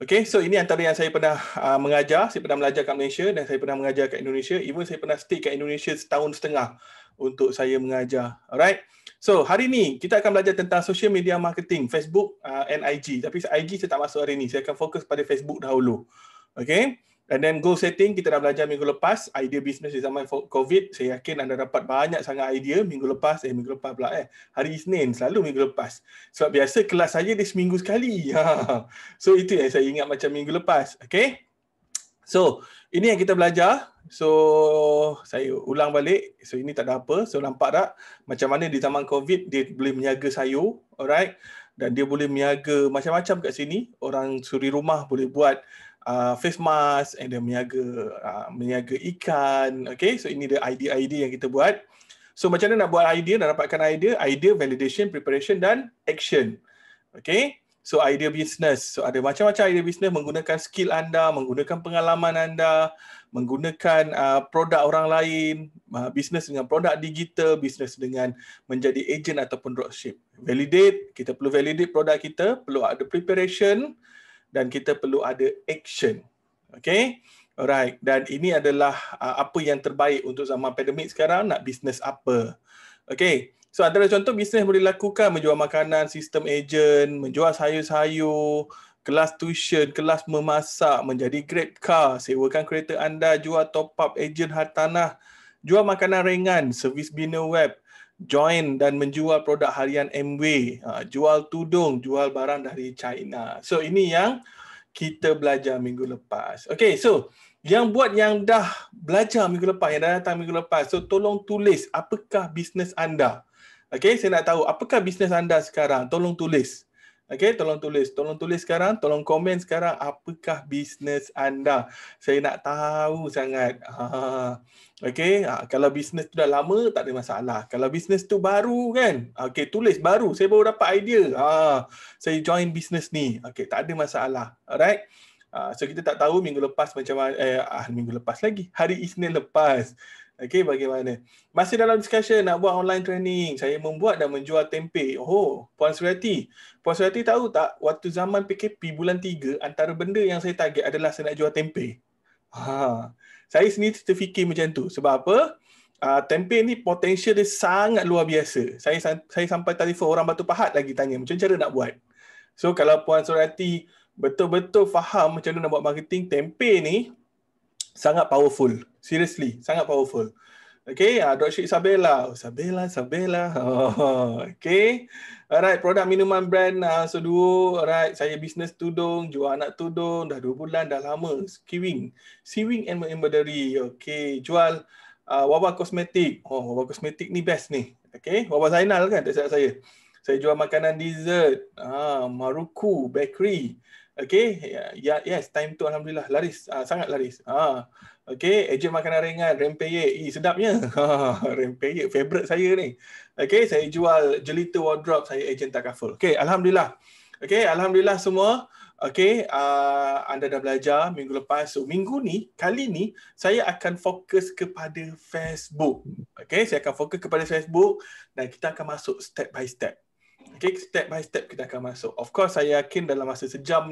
Okay, so ini antara yang saya pernah mengajar. Saya pernah belajar kat Malaysia dan saya pernah mengajar kat Indonesia. Even saya pernah stay kat Indonesia setahun setengah untuk saya mengajar. Alright. So, hari ni kita akan belajar tentang social media marketing, Facebook and IG. Tapi IG saya tak masuk hari ni. Saya akan fokus pada Facebook dahulu. Okay. And then goal setting kita dah belajar minggu lepas, idea business di zaman COVID. Saya yakin anda dapat banyak sangat idea minggu lepas pula hari Isnin, selalu minggu lepas. Sebab biasa kelas saya dia seminggu sekali. So itu yang saya ingat macam minggu lepas. Okay. So ini yang kita belajar. So saya ulang balik. So ini tak ada apa. So nampak tak macam mana di zaman COVID dia boleh meniaga sayur. Alright. Dan dia boleh meniaga macam-macam kat sini. Orang suri rumah boleh buat face mask, and then meniaga ikan. Okay, so ini dia idea-idea yang kita buat. So macam mana nak buat idea, nak dapatkan idea, validation, preparation dan action. Okay, so idea business. So ada macam-macam idea business menggunakan skill anda, menggunakan pengalaman anda, menggunakan produk orang lain, bisnes dengan produk digital, bisnes dengan menjadi agent ataupun dropship. Validate, kita perlu validate produk kita, perlu ada preparation, dan kita perlu ada action. Okay? Alright. Dan ini adalah apa yang terbaik untuk zaman pandemik sekarang, nak bisnes apa. Okay. So antara contoh bisnes boleh lakukan, menjual makanan, sistem agent, menjual sayur-sayur, kelas tuition, kelas memasak, menjadi Grab car, sewakan kereta anda, jual top up agent hartanah, jual makanan ringan, servis bina web, join dan menjual produk harian Amway, jual tudung, jual barang dari China. So ini yang kita belajar minggu lepas. Okay, so yang dah belajar minggu lepas, yang dah datang minggu lepas, so tolong tulis apakah bisnes anda. Okay, saya nak tahu apakah bisnes anda sekarang. Tolong tulis. Okay, tolong tulis sekarang, tolong komen sekarang apakah bisnes anda. Saya nak tahu sangat. Okay, kalau bisnes tu dah lama tak ada masalah. Kalau bisnes tu baru kan, okay, tulis baru. Saya baru dapat idea. Saya join bisnes ni. Okay, tak ada masalah. Alright. So kita tak tahu minggu lepas macam mana, minggu lepas lagi, hari Isnin lepas. Okay, bagaimana? Masih dalam discussion nak buat online training. Saya membuat dan menjual tempe. Oh, Puan Surati. Puan Surati tahu tak, waktu zaman PKP bulan 3, antara benda yang saya target adalah saya nak jual tempe. Saya sendiri terfikir macam tu. Sebab apa? Tempe ni potensial dia sangat luar biasa. Saya sampai telefon orang Batu Pahat lagi tanya macam cara nak buat. So kalau Puan Surati betul-betul faham macam mana nak buat marketing, tempe ni sangat powerful. Seriously, sangat powerful. Okay, dropship Sabela. Sabela. Okay. Alright, produk minuman brand Seduo. Alright, saya bisnes tudung, jual anak tudung. Dah 2 bulan, dah lama. Sewing and embroidery. Okay, jual Wawa kosmetik. Wawa kosmetik ni best ni. Okay, Wawa Zainal kan, tak silap saya. Saya jual makanan dessert. Maruku, bakery. Okay, yes, time tu alhamdulillah laris, sangat laris. Okay, ejen makanan ringan, rempeyek, sedapnya. Rempeyek, favorite saya ni. Okay, saya jual jelita wardrobe, saya ejen takaful. Okay, alhamdulillah. Okay, alhamdulillah semua. Okay, anda dah belajar minggu lepas. So minggu ni, kali ni, saya akan fokus kepada Facebook. Okay, saya akan fokus kepada Facebook dan kita akan masuk step by step. Okay, step by step kita akan masuk. Of course, saya yakin dalam masa sejam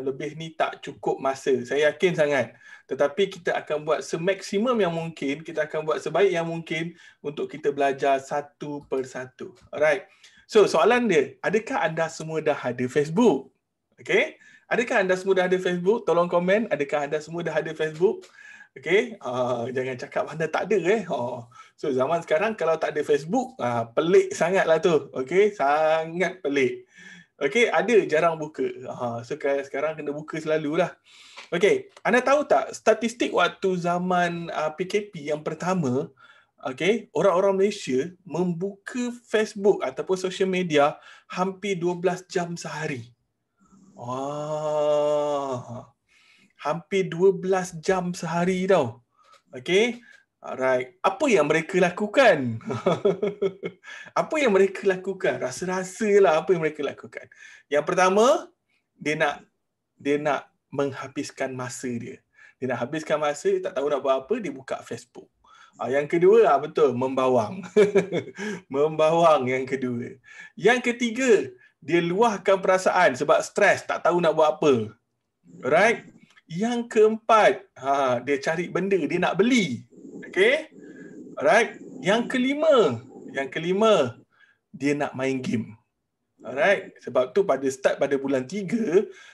lebih ni tak cukup masa. Saya yakin sangat. Tetapi kita akan buat semaksimum yang mungkin, kita akan buat sebaik yang mungkin untuk kita belajar satu persatu. Alright. So, soalan dia, adakah anda semua dah ada Facebook? Okay. Adakah anda semua dah ada Facebook? Tolong komen, adakah anda semua dah ada Facebook? Okay, jangan cakap anda tak ada So zaman sekarang kalau tak ada Facebook, pelik sangat lah tu. Okay, sangat pelik. Okay, ada jarang buka. So sekarang kena buka selalulah. Okay, anda tahu tak statistik waktu zaman PKP yang pertama, okay, orang-orang Malaysia membuka Facebook ataupun social media hampir 12 jam sehari. Hampir 12 jam sehari tau. Okay. Alright. Apa yang mereka lakukan? Apa yang mereka lakukan? Rasa-rasalah apa yang mereka lakukan. Yang pertama, dia nak menghabiskan masa dia. Dia nak habiskan masa, dia tak tahu nak buat apa, dia buka Facebook. Yang kedua, betul, membawang. Membawang yang kedua. Yang ketiga, dia luahkan perasaan sebab stres, tak tahu nak buat apa. Alright. Yang keempat, dia cari benda dia nak beli. Okay. Alright. Yang kelima, dia nak main game. Alright. Sebab tu pada bulan 3,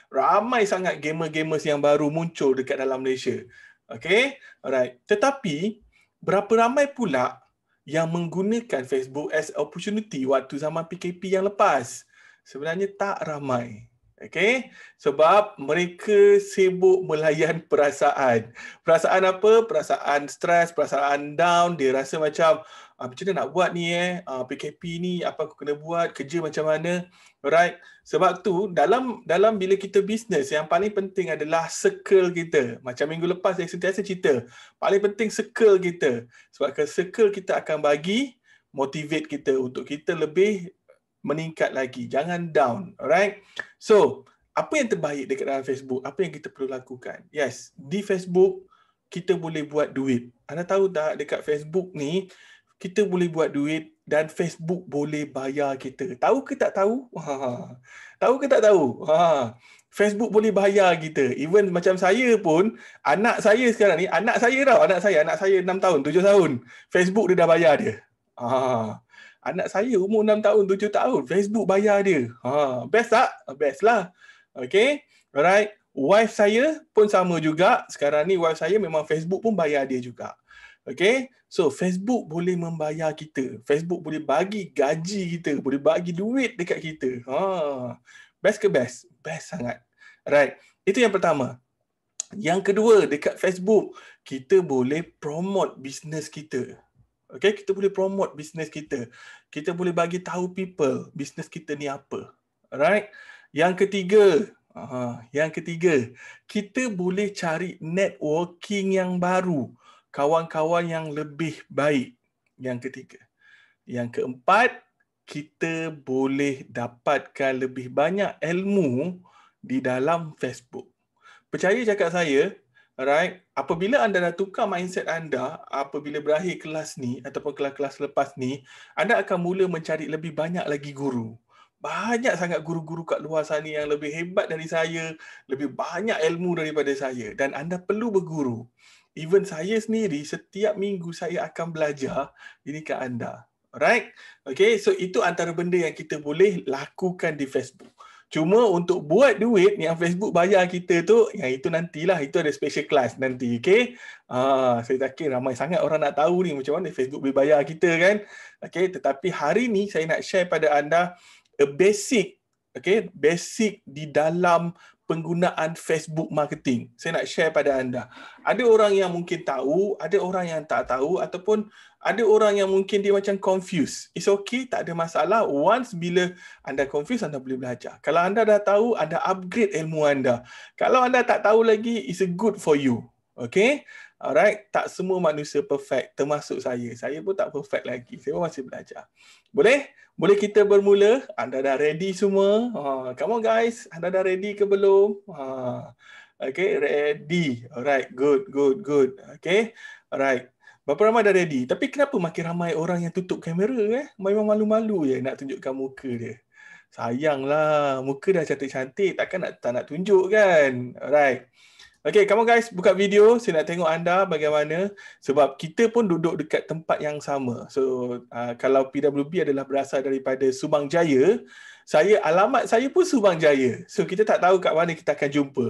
ramai sangat gamer-gamers yang baru muncul dekat dalam Malaysia. Okay. Alright. Tetapi, berapa ramai pula yang menggunakan Facebook as opportunity waktu zaman PKP yang lepas? Sebenarnya tak ramai. Okay, sebab mereka sibuk melayan perasaan. Perasaan apa? Perasaan stres, perasaan down. Dia rasa macam, macam mana nak buat ni PKP ni, apa aku kena buat, kerja macam mana. Alright. Sebab tu, dalam bila kita bisnes, yang paling penting adalah circle kita. Macam minggu lepas saya sentiasa cerita, paling penting circle kita. Sebab circle kita akan bagi motivate kita untuk kita lebih meningkat lagi. Jangan down. Alright. So, apa yang terbaik dekat dalam Facebook? Apa yang kita perlu lakukan? Yes, di Facebook, kita boleh buat duit. Anda tahu tak, dekat Facebook ni, kita boleh buat duit dan Facebook boleh bayar kita. Tahu ke tak tahu? Tahu ke tak tahu? Facebook boleh bayar kita. Even macam saya pun, anak saya sekarang ni, anak saya 6 tahun, 7 tahun. Facebook dia dah bayar dia. Anak saya umur 6 tahun, 7 tahun. Facebook bayar dia. Best tak? Best lah. Okay. Alright. Wife saya pun sama juga. Sekarang ni wife saya memang Facebook pun bayar dia juga. Okay. So, Facebook boleh membayar kita. Facebook boleh bagi gaji kita. Boleh bagi duit dekat kita. Best ke best? Best sangat. Alright. Itu yang pertama. Yang kedua, dekat Facebook, kita boleh promote bisnes kita. Okay, kita boleh promote bisnes kita. Kita boleh bagi tahu people bisnes kita ni apa. Alright. Yang ketiga, kita boleh cari networking yang baru, kawan-kawan yang lebih baik. Yang ketiga. Yang keempat, kita boleh dapatkan lebih banyak ilmu di dalam Facebook. Percaya cakap saya, alright, apabila anda dah tukar mindset anda, apabila berakhir kelas ni ataupun kelas-kelas lepas ni, anda akan mula mencari lebih banyak lagi guru. Banyak sangat guru-guru kat luar sana yang lebih hebat dari saya, lebih banyak ilmu daripada saya, dan anda perlu berguru. Even saya sendiri, setiap minggu saya akan belajar ini kat anda. Alright? Okay, so itu antara benda yang kita boleh lakukan di Facebook. Cuma untuk buat duit yang Facebook bayar kita tu, yang itu nantilah, itu ada special class nanti, okay? Saya yakin ramai sangat orang nak tahu ni macam mana Facebook boleh bayar kita kan? Okay, tetapi hari ni saya nak share pada anda a basic, okay? Basic di dalam penggunaan Facebook marketing. Saya nak share pada anda. Ada orang yang mungkin tahu, ada orang yang tak tahu, ataupun ada orang yang mungkin dia macam confused. It's okay, tak ada masalah. Once bila anda confused, anda boleh belajar. Kalau anda dah tahu, anda upgrade ilmu anda. Kalau anda tak tahu lagi, it's a good for you. Okay? Alright, tak semua manusia perfect, termasuk saya. Saya pun tak perfect lagi. Saya pun masih belajar. Boleh? Boleh kita bermula? Anda dah ready semua? Come on guys, anda dah ready ke belum? Okay, ready. Alright, good. Okay, alright. Berapa ramai dah ready? Tapi kenapa makin ramai orang yang tutup kamera? Memang malu-malu je nak tunjukkan muka dia. Sayanglah, muka dah cantik-cantik, takkan tak nak tunjuk kan? Alright. Okay, come on guys, buka video. Saya nak tengok anda bagaimana. Sebab kita pun duduk dekat tempat yang sama. So, kalau PWB adalah berasal daripada Subang Jaya, alamat saya pun Subang Jaya. So, kita tak tahu kat mana kita akan jumpa.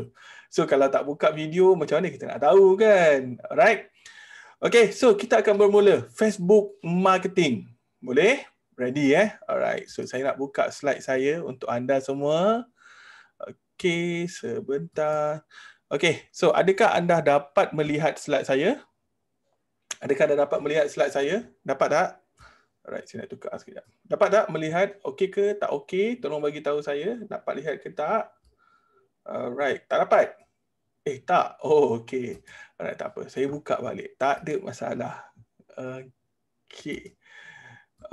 So, kalau tak buka video, macam mana kita nak tahu kan? Alright. Okay, so kita akan bermula. Facebook marketing. Boleh? Ready Alright, so saya nak buka slide saya untuk anda semua. Okay, sebentar. Okay, so adakah anda dapat melihat slide saya? Adakah anda dapat melihat slide saya? Dapat tak? Alright, saya nak tukar sekejap. Dapat tak melihat? Okey ke? Tak okey? Tolong bagi tahu saya. Dapat lihat ke tak? Alright, tak dapat? Tak. Oh, okey. Alright, tak apa. Saya buka balik. Tak ada masalah. Okey.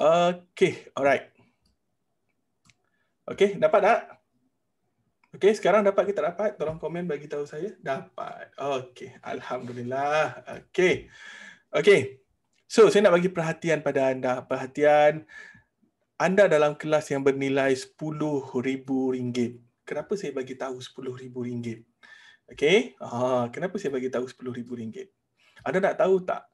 Okey, alright. Okey, dapat tak? Okey, sekarang dapat ke tak dapat? Tolong komen bagi tahu saya. Dapat. Okey, alhamdulillah. Okey. Okey. So, saya nak bagi perhatian pada anda. Perhatian anda dalam kelas yang bernilai RM10,000. Kenapa saya bagi tahu RM10,000? Okey. Kenapa saya bagi tahu RM10,000? Anda nak tahu tak?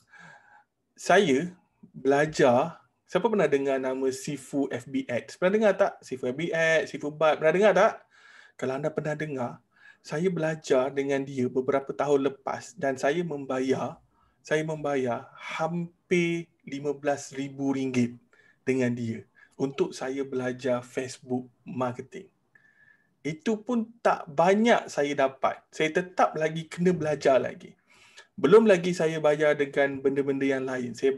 Saya belajar, siapa pernah dengar nama Sifu FBX? Pernah dengar tak? Sifu FBX, Sifu Bat, pernah dengar tak? Kalau anda pernah dengar, saya belajar dengan dia beberapa tahun lepas dan saya membayar hampir RM15,000 dengan dia untuk saya belajar Facebook marketing. Itu pun tak banyak saya dapat. Saya tetap lagi kena belajar lagi. Belum lagi saya bayar dengan benda-benda yang lain. Saya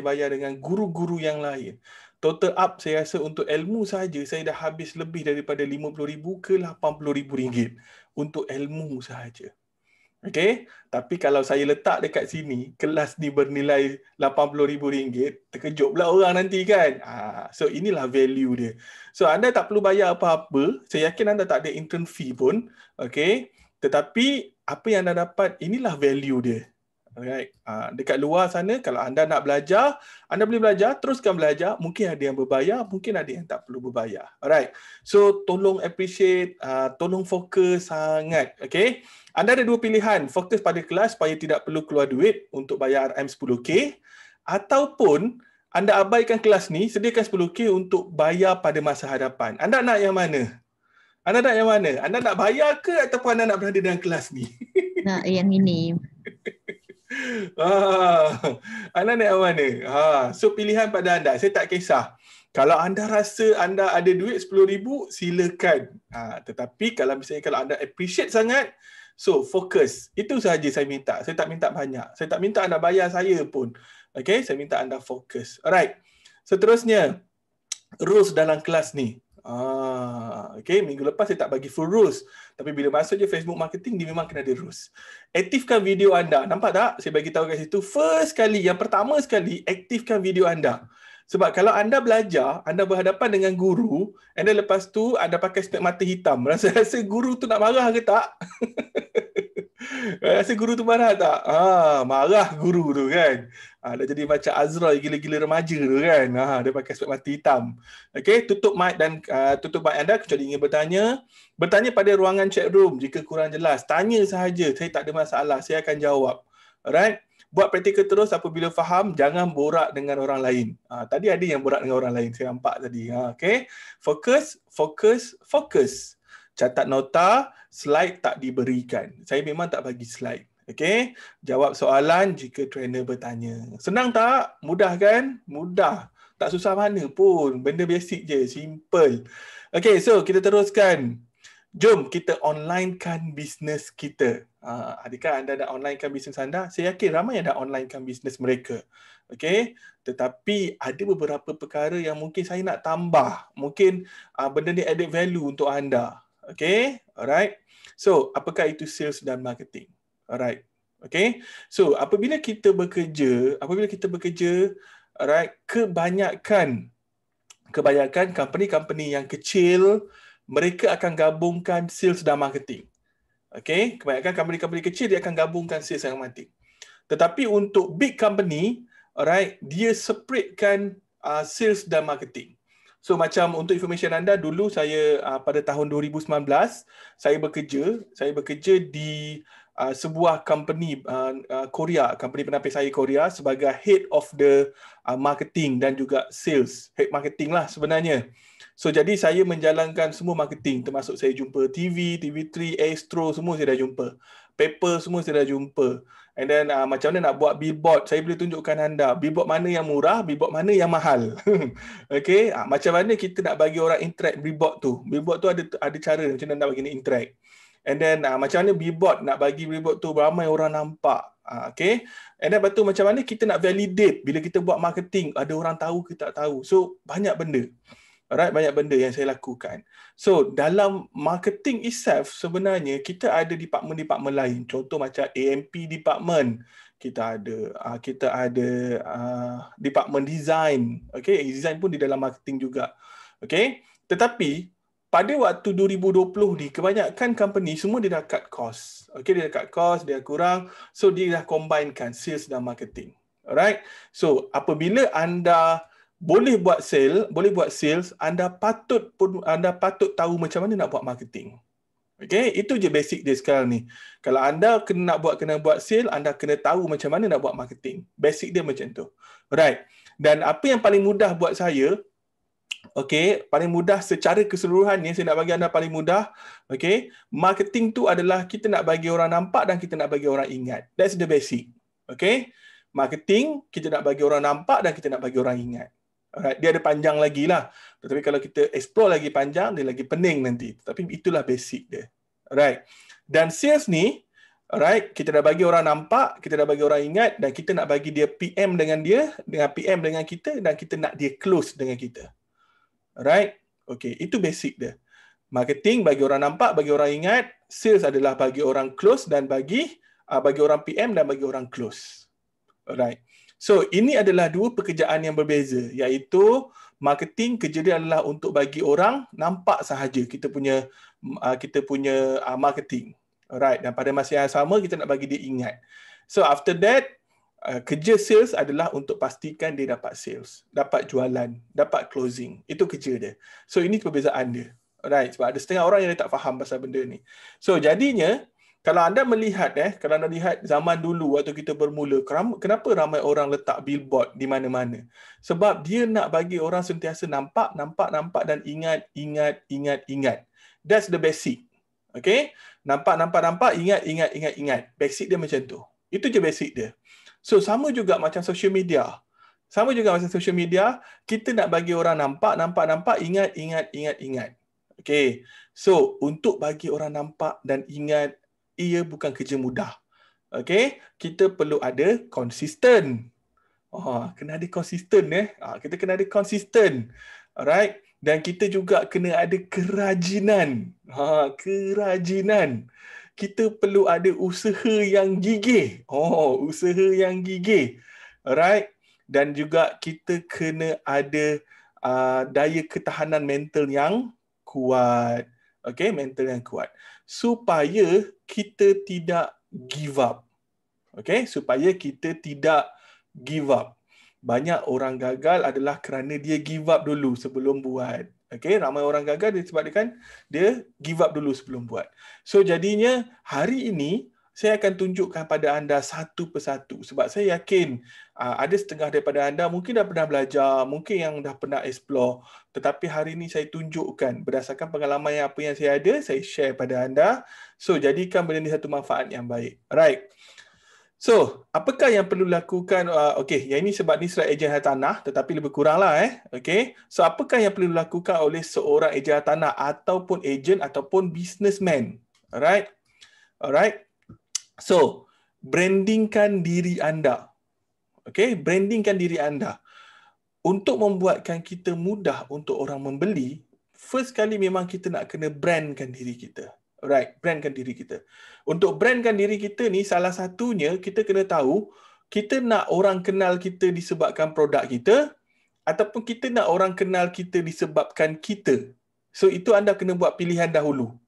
bayar dengan guru-guru yang lain. Total up saya rasa untuk ilmu sahaja saya dah habis lebih daripada RM50,000 ke RM80,000 untuk ilmu sahaja. Okey, tapi kalau saya letak dekat sini, kelas ni bernilai RM80,000, terkejut pula orang nanti kan. So inilah value dia. So anda tak perlu bayar apa-apa. Saya yakin anda tak ada intern fee pun. Okey, tetapi apa yang anda dapat, inilah value dia. Alright. Dekat luar sana, kalau anda nak belajar, anda boleh belajar, teruskan belajar. Mungkin ada yang berbayar, mungkin ada yang tak perlu berbayar. Alright. So tolong appreciate, tolong fokus sangat. Okay. Anda ada dua pilihan, fokus pada kelas supaya tidak perlu keluar duit untuk bayar RM 10K, ataupun anda abaikan kelas ni, sediakan 10K untuk bayar pada masa hadapan. Anda nak yang mana? Anda nak yang mana? Anda nak bayar ke ataupun anda nak berada dalam kelas ni? Nak yang ini. Anda nak yang mana? So pilihan pada anda. Saya tak kisah. Kalau anda rasa anda ada duit RM10,000, silakan. Tetapi kalau misalnya kalau anda appreciate sangat, so fokus. Itu sahaja saya minta. Saya tak minta banyak. Saya tak minta anda bayar saya pun. Okay, saya minta anda fokus. Alright. Seterusnya, rules dalam kelas ni. Okay, minggu lepas saya tak bagi full rules. Tapi bila masuk je Facebook marketing, dia memang kena ada rules. Aktifkan video anda. Nampak tak? Saya bagi tahu kat situ. First kali, yang pertama sekali, aktifkan video anda. Sebab kalau anda belajar, anda berhadapan dengan guru, and then lepas tu anda pakai spek mata hitam. Rasa guru tu nak marah ke tak? Rasa guru tu marah tak? Marah guru tu kan. Dah jadi macam Azrael gila-gila remaja tu kan. Dia pakai spek mata hitam. Okey, tutup mic dan tutup mic anda kecuali ingin bertanya. Bertanya pada ruangan chat room jika kurang jelas. Tanya sahaja, saya tak ada masalah. Saya akan jawab. Alright? Buat praktikal terus apabila faham, jangan borak dengan orang lain. Tadi ada yang borak dengan orang lain. Saya nampak tadi. Okey. Fokus, fokus, fokus. Catat nota, slide tak diberikan. Saya memang tak bagi slide. Okey? Jawab soalan jika trainer bertanya. Senang tak? Mudah kan? Mudah. Tak susah mana pun. Benda basic je. Simple. Okey, so kita teruskan. Jom kita onlinekan bisnes kita. Adakah anda dah onlinekan bisnes anda? Saya yakin ramai yang dah onlinekan bisnes mereka. Okey, tetapi ada beberapa perkara yang mungkin saya nak tambah. Mungkin benda ni added value untuk anda. Okey, alright. So, apakah itu sales dan marketing? Alright. Okey. So, apabila kita bekerja, alright, kebanyakan company-company yang kecil, mereka akan gabungkan sales dan marketing. Okey, kebanyakan company-company kecil dia akan gabungkan sales dan marketing. Tetapi untuk big company, alright, dia separatekan sales dan marketing. So macam untuk information anda, dulu saya pada tahun 2019 saya bekerja di sebuah company Korea, company penapis air Korea sebagai head of the marketing dan juga sales, head marketing lah sebenarnya. So jadi saya menjalankan semua marketing, termasuk saya jumpa TV, TV3, Astro, semua saya dah jumpa. Paper semua saya dah jumpa. And then macam mana nak buat billboard, saya boleh tunjukkan anda billboard mana yang murah, billboard mana yang mahal. Okay, macam mana kita nak bagi orang interact billboard tu. Billboard tu ada cara macam mana nak bagi ni interact. And then macam mana billboard nak bagi billboard tu ramai orang nampak. Okay, and then lepas tu macam mana kita nak validate bila kita buat marketing, ada orang tahu ke tak tahu. So banyak benda. Alright, banyak benda yang saya lakukan. So, dalam marketing itself, sebenarnya kita ada department-department lain. Contoh macam AMP department. Kita ada department design. Okay, design pun di dalam marketing juga. Okay, tetapi pada waktu 2020 ni, kebanyakan company semua dia dah cut cost. Okay, dia dah cut cost, dia kurang. So, dia dah combinekan sales dan marketing. Alright, so apabila anda boleh buat sales, anda patut tahu macam mana nak buat marketing. Okay, itu je basic dia sekarang ni. Kalau anda kena buat sale, anda kena tahu macam mana nak buat marketing. Basic dia macam tu. Right. Dan apa yang paling mudah buat saya, okay, paling mudah secara keseluruhan ni, saya nak bagi anda paling mudah, okay, marketing tu adalah kita nak bagi orang nampak dan kita nak bagi orang ingat. That's the basic. Okay. Marketing, kita nak bagi orang nampak dan kita nak bagi orang ingat. Alright, dia ada panjang lagi lah. Tetapi kalau kita explore lagi panjang, dia lagi pening nanti. Tapi itulah basic dia. Alright. Dan sales ni, alright, kita dah bagi orang nampak, kita dah bagi orang ingat dan kita nak bagi dia PM dengan dia, dengan PM dengan kita dan kita nak dia close dengan kita. Alright. Okay, itu basic dia. Marketing bagi orang nampak, bagi orang ingat. Sales adalah bagi orang close dan bagi orang PM dan bagi orang close. Alright. So, ini adalah dua pekerjaan yang berbeza, iaitu marketing kerja dia adalah untuk bagi orang nampak sahaja kita punya marketing. Alright, dan pada masa yang sama kita nak bagi dia ingat. So, after that, kerja sales adalah untuk pastikan dia dapat sales, dapat jualan, dapat closing. Itu kerja dia. So, ini perbezaan dia. Alright, sebab ada setengah orang yang tak faham pasal benda ni. So, jadinya, kalau anda melihat kalau anda lihat zaman dulu waktu kita bermula, kenapa ramai orang letak billboard di mana-mana? Sebab dia nak bagi orang sentiasa nampak dan ingat. That's the basic. Okay? Nampak, ingat. Basic dia macam tu. Itu je basic dia. So sama juga macam social media. Kita nak bagi orang nampak, ingat. Okay. So untuk bagi orang nampak dan ingat, ia bukan kerja mudah. Okay, kita perlu ada konsisten. Kena ada konsisten kita kena ada konsisten. Alright, dan kita juga kena ada kerajinan. Kerajinan. Kita perlu ada usaha yang gigih. Alright, dan juga kita kena ada daya ketahanan mental yang kuat. Okay, mental yang kuat. Supaya kita tidak give up. Okay, supaya kita tidak give up. Banyak orang gagal adalah kerana dia give up dulu sebelum buat. Okay, ramai orang gagal disebabkan dia give up dulu sebelum buat. So jadinya hari ini saya akan tunjukkan pada anda satu persatu sebab saya yakin ada setengah daripada anda mungkin dah pernah belajar, mungkin yang dah pernah explore, tetapi hari ini saya tunjukkan berdasarkan pengalaman apa yang saya ada, saya share pada anda. So jadikan benda ni satu manfaat yang baik. Right. So, apakah yang perlu lakukan? Yang ini sebab ni surat ejen hartanah tetapi lebih kuranglah Okay. So, apakah yang perlu dilakukan oleh seorang ejen hartanah ataupun ejen ataupun businessman? Alright. So, brandingkan diri anda. Okay, brandingkan diri anda. Untuk membuatkan kita mudah untuk orang membeli, first kali memang kita nak kena brandkan diri kita. Alright, brandkan diri kita. Untuk brandkan diri kita ni, salah satunya kita kena tahu, kita nak orang kenal kita disebabkan produk kita, ataupun kita nak orang kenal kita disebabkan kita. So, itu anda kena buat pilihan dahulu.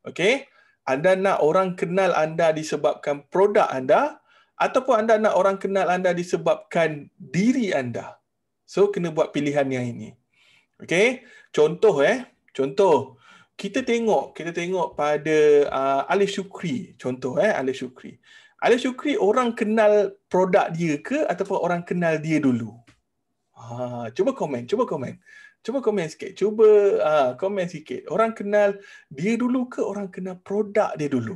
Okay? Anda nak orang kenal anda disebabkan produk anda, ataupun anda nak orang kenal anda disebabkan diri anda. So, kena buat pilihan yang ini. Okay? Contoh, kita tengok pada Alif Syukri. Contoh, Alif Syukri. Alif Syukri orang kenal produk dia ke ataupun orang kenal dia dulu? Cuba komen sikit. Komen sikit. Orang kenal dia dulu ke orang kenal produk dia dulu?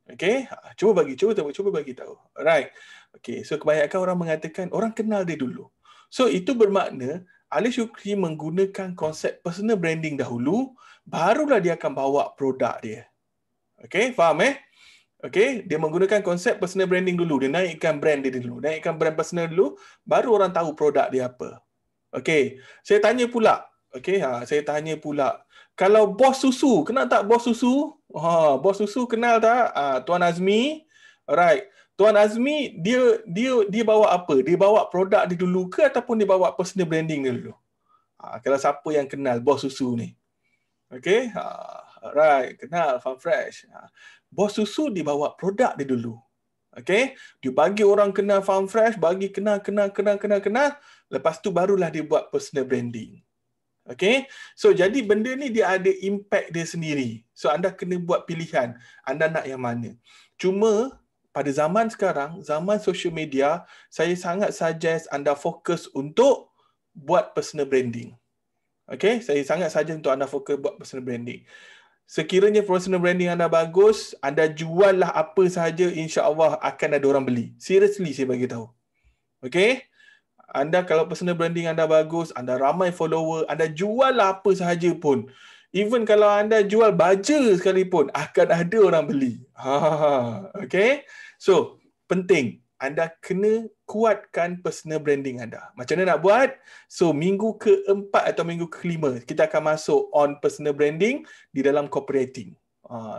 Okay, cuba bagi tahu. Alright. Okay, so kebanyakan orang mengatakan orang kenal dia dulu. So itu bermakna Alif Syukri menggunakan konsep personal branding dahulu, barulah dia akan bawa produk dia. Okay, faham Okay, dia menggunakan konsep personal branding dulu. Dia naikkan brand dia dulu. Naikkan brand personal dulu, baru orang tahu produk dia apa. Okay, saya tanya pula. Kalau bos susu, kenal tak bos susu? Bos susu kenal tak? Tuan Azmi. Alright. Tuan Azmi, dia bawa apa? Dia bawa produk dia dulu ke ataupun dia bawa personal branding dia dulu? Kalau siapa yang kenal bos susu ni. Okay. Alright. Kenal Farm Fresh. Bos susu dia bawa produk dia dulu. Okay. Dia bagi orang kenal Farm Fresh, bagi kenal. Lepas tu barulah dia buat personal branding. Okay, so jadi benda ni dia ada impact dia sendiri. So anda kena buat pilihan, anda nak yang mana. Cuma pada zaman sekarang, zaman social media, saya sangat suggest anda fokus untuk buat personal branding. Okay, saya sangat suggest untuk anda fokus buat personal branding. Sekiranya personal branding anda bagus, anda jual lah apa sahaja, insya-Allah akan ada orang beli. Seriously saya bagi tahu. Okay? Anda kalau personal branding anda bagus, anda ramai follower, anda jual lah apa sahaja pun. Even kalau anda jual baja sekalipun, akan ada orang beli. Okay? So, penting. Anda kena kuatkan personal branding anda. Macam mana nak buat? So, minggu ke-4 atau minggu ke-5, kita akan masuk on personal branding di dalam copywriting.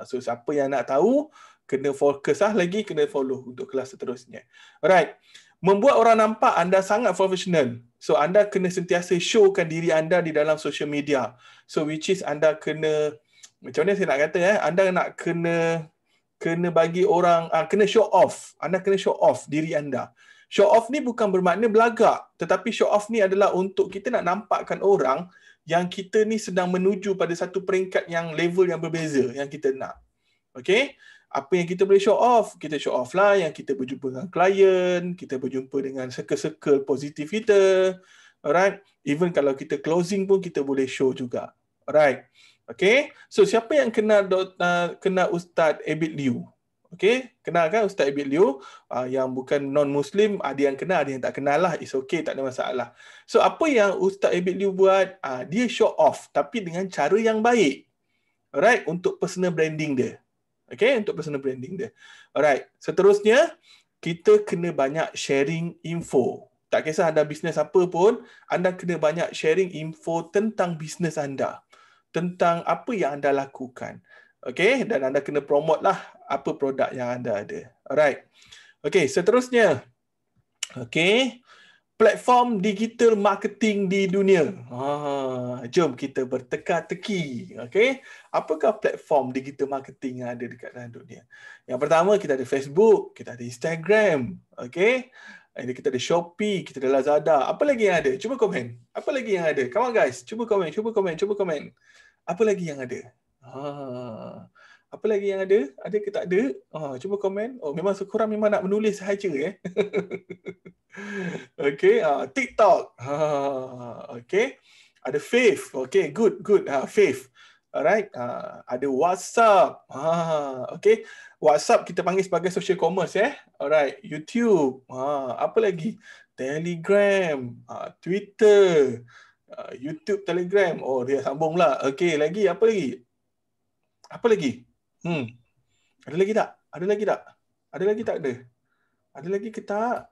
So, siapa yang nak tahu, kena fokus lah lagi, kena follow untuk kelas seterusnya. Alright. Membuat orang nampak anda sangat profesional. So, anda kena sentiasa showkan diri anda di dalam social media. So, which is anda kena, macam mana saya nak kata, anda nak kena bagi orang, kena show off. Anda kena show off diri anda. Show off ni bukan bermakna belagak. Tetapi show off ni adalah untuk kita nak nampakkan orang yang kita ni sedang menuju pada satu peringkat yang level yang berbeza yang kita nak. Okay? Apa yang kita boleh show off, kita show off lah yang kita berjumpa dengan klien, kita berjumpa dengan circle-circle positif kita. Alright? Even kalau kita closing pun kita boleh show juga. Alright? Okay? So, siapa yang kenal Ustaz Abid Liu? Okay? Kenal kan Ustaz Abid Liu? Yang bukan non-Muslim, ada yang kenal, ada yang tak kenal lah. It's okay, tak ada masalah. So, apa yang Ustaz Abid Liu buat? Dia show off, tapi dengan cara yang baik. Alright? Untuk personal branding dia. Okay, untuk personal branding dia. Alright, seterusnya kita kena banyak sharing info. Tak kisah anda bisnes apa pun, anda kena banyak sharing info tentang bisnes anda. Tentang apa yang anda lakukan. Okay, dan anda kena promote lah apa produk yang anda ada. Alright. Okay, seterusnya. Okay. Platform digital marketing di dunia. Jom kita berteka-teki. Okay? Apakah platform digital marketing yang ada dekat dalam dunia? Yang pertama, kita ada Facebook, kita ada Instagram. Okay? Ini kita ada Shopee, kita ada Lazada. Apa lagi yang ada? Cuba komen. Apa lagi yang ada? Come on guys. Cuba komen, cuba komen, cuba komen. Apa lagi yang ada? Apa lagi yang ada? Ada ke tak ada? Cuba komen. Oh, memang sekurang memang nak menulis sahaja. Okay, TikTok. Okay, ada Fave. Okay, good. Fave. Alright, ada WhatsApp. Okay, WhatsApp kita panggil sebagai social commerce. Alright, YouTube. Apa lagi? Telegram, Twitter, YouTube, Telegram. Oh, dia sambung lah. Okay, lagi apa lagi? Apa lagi? Ada lagi tak? Ada lagi tak? Ada lagi tak ada? Ada lagi ke tak?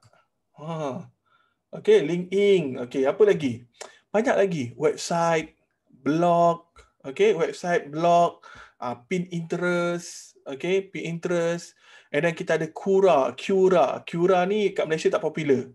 Okay, LinkedIn. Okay, apa lagi? Banyak lagi. Website, blog. Okay, website, blog, Pinterest. Okay, Pinterest. And then kita ada Quora. Quora ni kat Malaysia tak popular.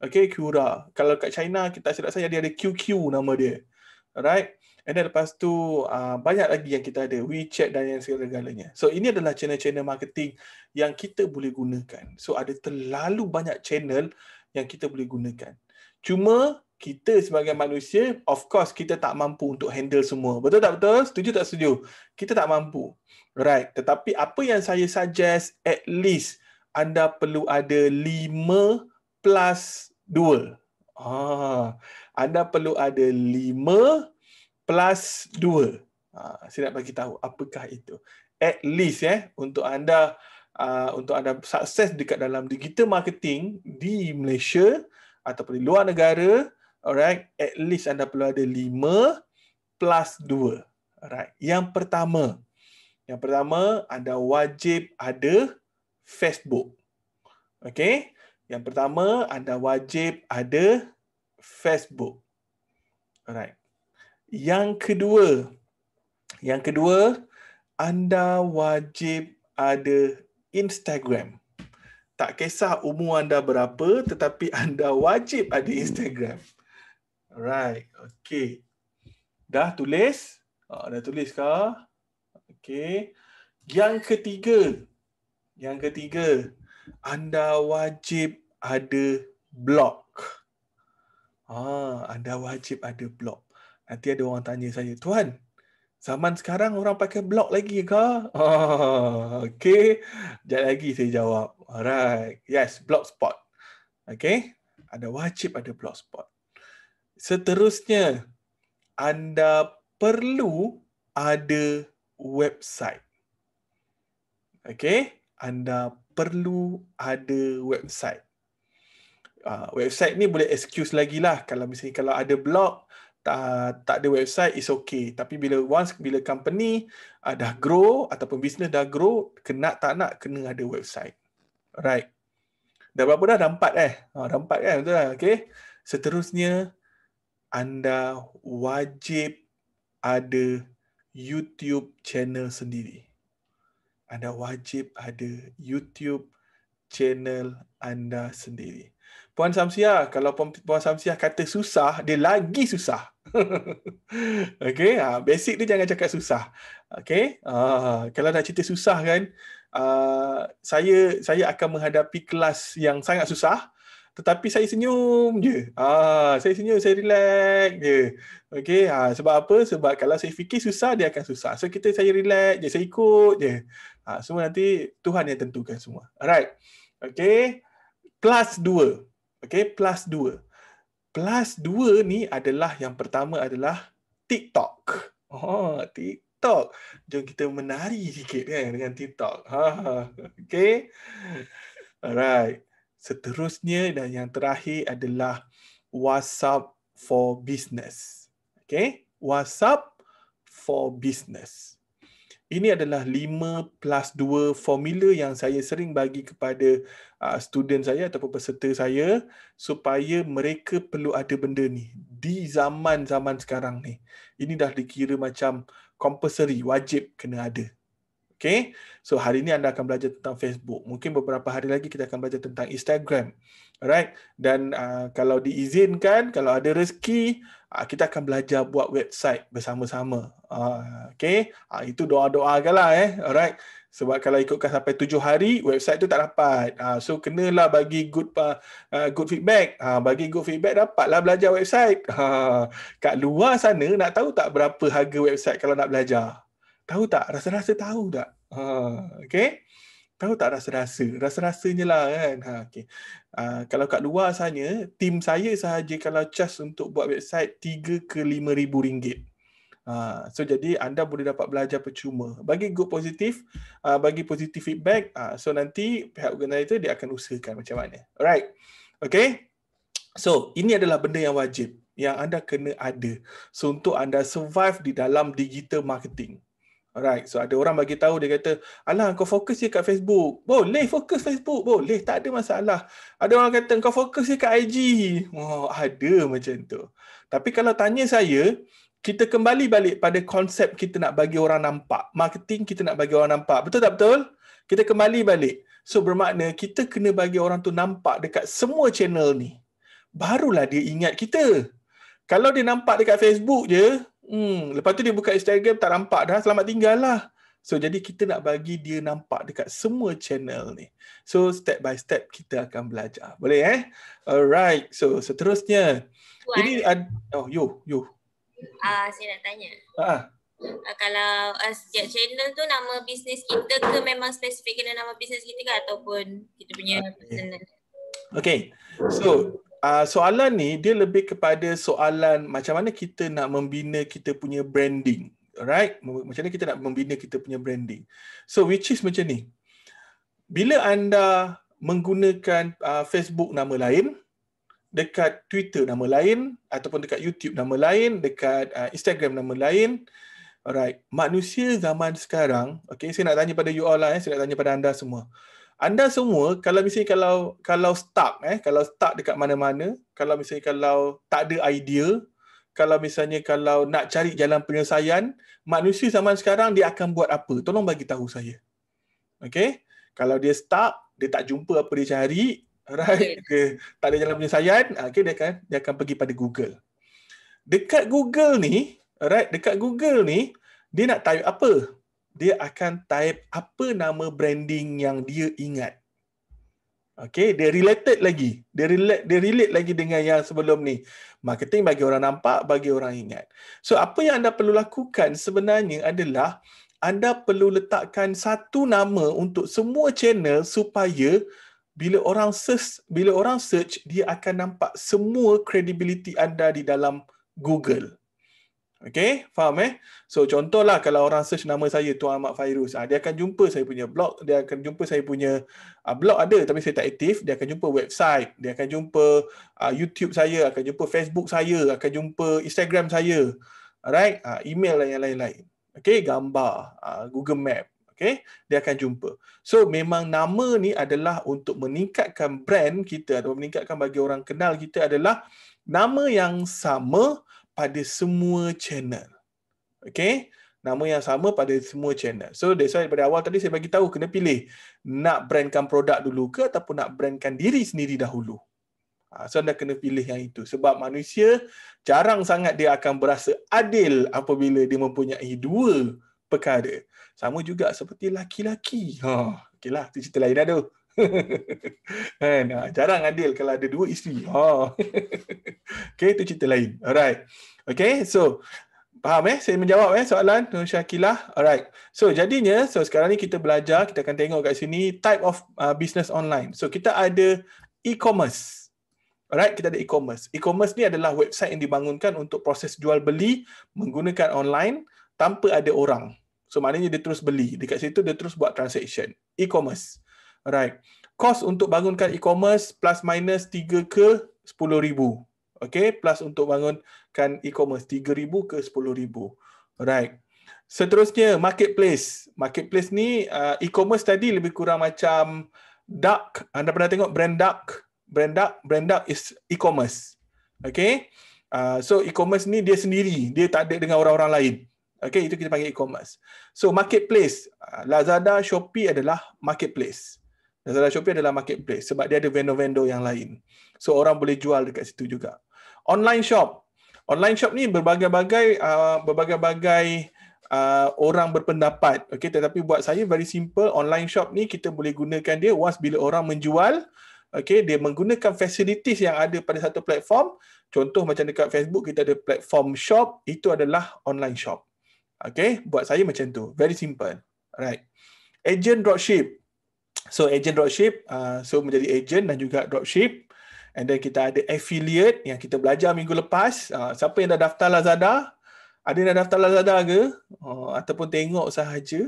Okay, Quora. Kalau kat China, kita silap saya dia ada QQ nama dia. Alright. And then lepas tu, banyak lagi yang kita ada. WeChat dan yang segala-galanya. So, ini adalah channel-channel marketing yang kita boleh gunakan. So, ada terlalu banyak channel yang kita boleh gunakan. Cuma, kita sebagai manusia, of course, kita tak mampu untuk handle semua. Betul tak betul? Setuju tak setuju? Kita tak mampu. Right. Tetapi apa yang saya suggest, at least anda perlu ada 5 plus 2. Anda perlu ada 5 plus 2. Saya nak bagi tahu apakah itu. At least untuk anda sukses dekat dalam digital marketing di Malaysia ataupun di luar negara, alright, at least anda perlu ada 5 plus 2. Alright. Yang pertama anda wajib ada Facebook. Okay? Yang pertama anda wajib ada Facebook. Alright. Yang kedua, anda wajib ada Instagram. Tak kisah umur anda berapa, tetapi anda wajib ada Instagram. Alright, okay. Dah tulis? Dah tulis kah? Okay. Yang ketiga, anda wajib ada blog. Anda wajib ada blog. nanti ada orang tanya saya, "Tuan, zaman sekarang orang pakai blog lagi ke?" Oh, okay. Sekejap lagi saya jawab. Alright. Yes, Blogspot. Okay. Wajib ada Blogspot. Seterusnya, anda perlu ada website. Okay. Anda perlu ada website. Website ni boleh excuse lagi lah. Kalau misalnya kalau ada blog, tak ada website, is okay. Tapi bila company dah grow ataupun business dah grow, tak nak kena ada website. Alright. Dah berapa dah? Dah 4 Dah 4 kan? Betul lah. Okay. Seterusnya, anda wajib ada YouTube channel sendiri. Anda wajib ada YouTube channel anda sendiri. Puan Samsiah, kalau Puan Samsiah kata susah, dia lagi susah. Okay, basic dia jangan cakap susah. Okay, kalau nak cerita susah kan, saya akan menghadapi kelas yang sangat susah, tetapi saya senyum je. Saya senyum, saya relax je. Okay, sebab apa? Sebab kalau saya fikir susah, dia akan susah. So saya relax je, saya ikut je. Semua nanti Tuhan yang tentukan semua. Alright. Okay, plus 2. Okay, plus 2. Plus 2 ni adalah, yang pertama adalah TikTok. TikTok. Jom kita menari sikit kan dengan TikTok. Okay. Alright. Seterusnya dan yang terakhir adalah WhatsApp for Business. Okay. WhatsApp for Business. Ini adalah 5+2 formula yang saya sering bagi kepada student saya ataupun peserta saya supaya mereka perlu ada benda ni di zaman-zaman sekarang ni. Ini dah dikira macam compulsory, wajib kena ada. Okay, so hari ini anda akan belajar tentang Facebook. Mungkin beberapa hari lagi kita akan belajar tentang Instagram. Alright, dan kalau diizinkan, kalau ada rezeki, kita akan belajar buat website bersama-sama. Okay, itu doa-doakanlah alright. Sebab kalau ikutkan sampai 7 hari, website tu tak dapat. So kenalah bagi good feedback. Bagi good feedback, dapatlah belajar website. Kat luar sana, nak tahu tak berapa harga website kalau nak belajar? Tahu tak? Rasa-rasa tahu tak? Okay? Tahu tak rasa-rasa? Rasa-rasanya lah kan? Okay. Kalau kat luar sana, tim saya sahaja kalau charge untuk buat website 3 ke 5 ribu ringgit. So jadi anda boleh dapat belajar percuma. Bagi good positif, bagi positif feedback, so nanti pihak organizer dia akan usahakan macam mana. Alright. Okay. So ini adalah benda yang wajib yang anda kena ada. So untuk anda survive di dalam digital marketing. Alright, so ada orang bagi tahu, dia kata, "Alah, kau fokus je kat Facebook." Boleh fokus Facebook, boleh, tak ada masalah. Ada orang kata, "Kau fokus je kat IG." Ada macam tu. Tapi kalau tanya saya, kita kembali balik pada konsep kita nak bagi orang nampak. Marketing kita nak bagi orang nampak. Betul tak betul? Kita kembali balik. So bermakna kita kena bagi orang tu nampak dekat semua channel ni. Barulah dia ingat kita. Kalau dia nampak dekat Facebook je, lepas tu dia buka Instagram tak nampak dah, selamat tinggal lah. So jadi kita nak bagi dia nampak dekat semua channel ni. So step by step kita akan belajar. Boleh Alright. So seterusnya. Tuan, ini yo. saya nak tanya. Kalau setiap channel tu nama bisnes kita ke memang spesifik kena nama bisnes kita ke ataupun kita punya personal? Okay. So soalan ni dia lebih kepada soalan macam mana kita nak membina kita punya branding. Alright? Macam mana kita nak membina kita punya branding. So which is macam ni. Bila anda menggunakan Facebook nama lain, dekat Twitter nama lain, ataupun dekat YouTube nama lain, dekat Instagram nama lain, alright, manusia zaman sekarang, okay, saya nak tanya pada you all lah, saya nak tanya pada anda semua. Anda semua, kalau misalnya kalau stuck, kalau stuck dekat mana-mana, kalau misalnya kalau tak ada idea, kalau misalnya kalau nak cari jalan penyelesaian, manusia zaman sekarang dia akan buat apa? Tolong bagi tahu saya. Okay? Kalau dia stuck, dia tak jumpa apa dia cari, right? Okay. Tak ada jalan penyelesaian, okay, dia akan pergi pada Google. Dekat Google ni, alright, dekat Google ni, dia nak type apa? Dia akan type apa nama branding yang dia ingat. Okay, dia related lagi. Dia relate lagi dengan yang sebelum ni. Marketing bagi orang nampak, bagi orang ingat. So, apa yang anda perlu lakukan sebenarnya adalah anda perlu letakkan satu nama untuk semua channel supaya bila orang search, dia akan nampak semua credibility anda di dalam Google. Okay, faham So contohlah kalau orang search nama saya Tuan Ahmad Fairuz, dia akan jumpa saya punya blog, dia akan jumpa saya punya blog ada tapi saya tak aktif, dia akan jumpa website, dia akan jumpa YouTube saya, akan jumpa Facebook saya, akan jumpa Instagram saya, alright, email dan yang lain-lain. Okay, gambar, Google Map, okay, dia akan jumpa. So memang nama ni adalah untuk meningkatkan brand kita atau meningkatkan bagi orang kenal kita adalah nama yang sama pada semua channel. Okay? Nama yang sama pada semua channel. So, that's why pada awal tadi saya bagi tahu kena pilih nak brandkan produk dulu ke ataupun nak brandkan diri sendiri dahulu. So, anda kena pilih yang itu. Sebab manusia jarang sangat dia akan berasa adil apabila dia mempunyai dua perkara. Sama juga seperti laki-laki. Okeylah, itu cerita lain dah tu. Jarang adil kalau ada dua isteri. Okay, itu cerita lain. Alright. Okay, so faham saya menjawab soalan Nur Syakilah. Alright. So jadinya, sekarang ni kita belajar, kita akan tengok kat sini type of business online. So kita ada e-commerce. Alright, kita ada e-commerce. E-commerce ni adalah website yang dibangunkan untuk proses jual beli menggunakan online tanpa ada orang. So maknanya dia terus beli. Dekat situ dia terus buat transaction. E-commerce. Alright. Kos untuk bangunkan e-commerce plus minus 3 ke 10,000. Okay, plus untuk bangunkan e-commerce 3,000 ke 10,000. Alright. Seterusnya marketplace. Marketplace ni e-commerce tadi lebih kurang macam Duck. Anda pernah tengok brand Duck? Brand Duck is e-commerce. Okay. So e-commerce ni dia sendiri. Dia tak ada dengan orang-orang lain. Okay, itu kita panggil e-commerce. So marketplace. Lazada, Shopee adalah marketplace. Lazada, Shopee adalah marketplace sebab dia ada vendor-vendor yang lain. So orang boleh jual dekat situ juga. Online shop. Online shop ni berbagai-bagai orang berpendapat. Okay, tetapi buat saya very simple. Online shop ni kita boleh gunakan dia once bila orang menjual. Okay, dia menggunakan facilities yang ada pada satu platform. Contoh macam dekat Facebook kita ada platform shop. Itu adalah online shop. Okay, buat saya macam tu. Very simple. Alright. Agent dropship. So agent dropship, so menjadi agent dan juga dropship. And then kita ada affiliate yang kita belajar minggu lepas. Siapa yang dah daftar Lazada? Ada yang dah daftar Lazada ke? Ataupun tengok sahaja.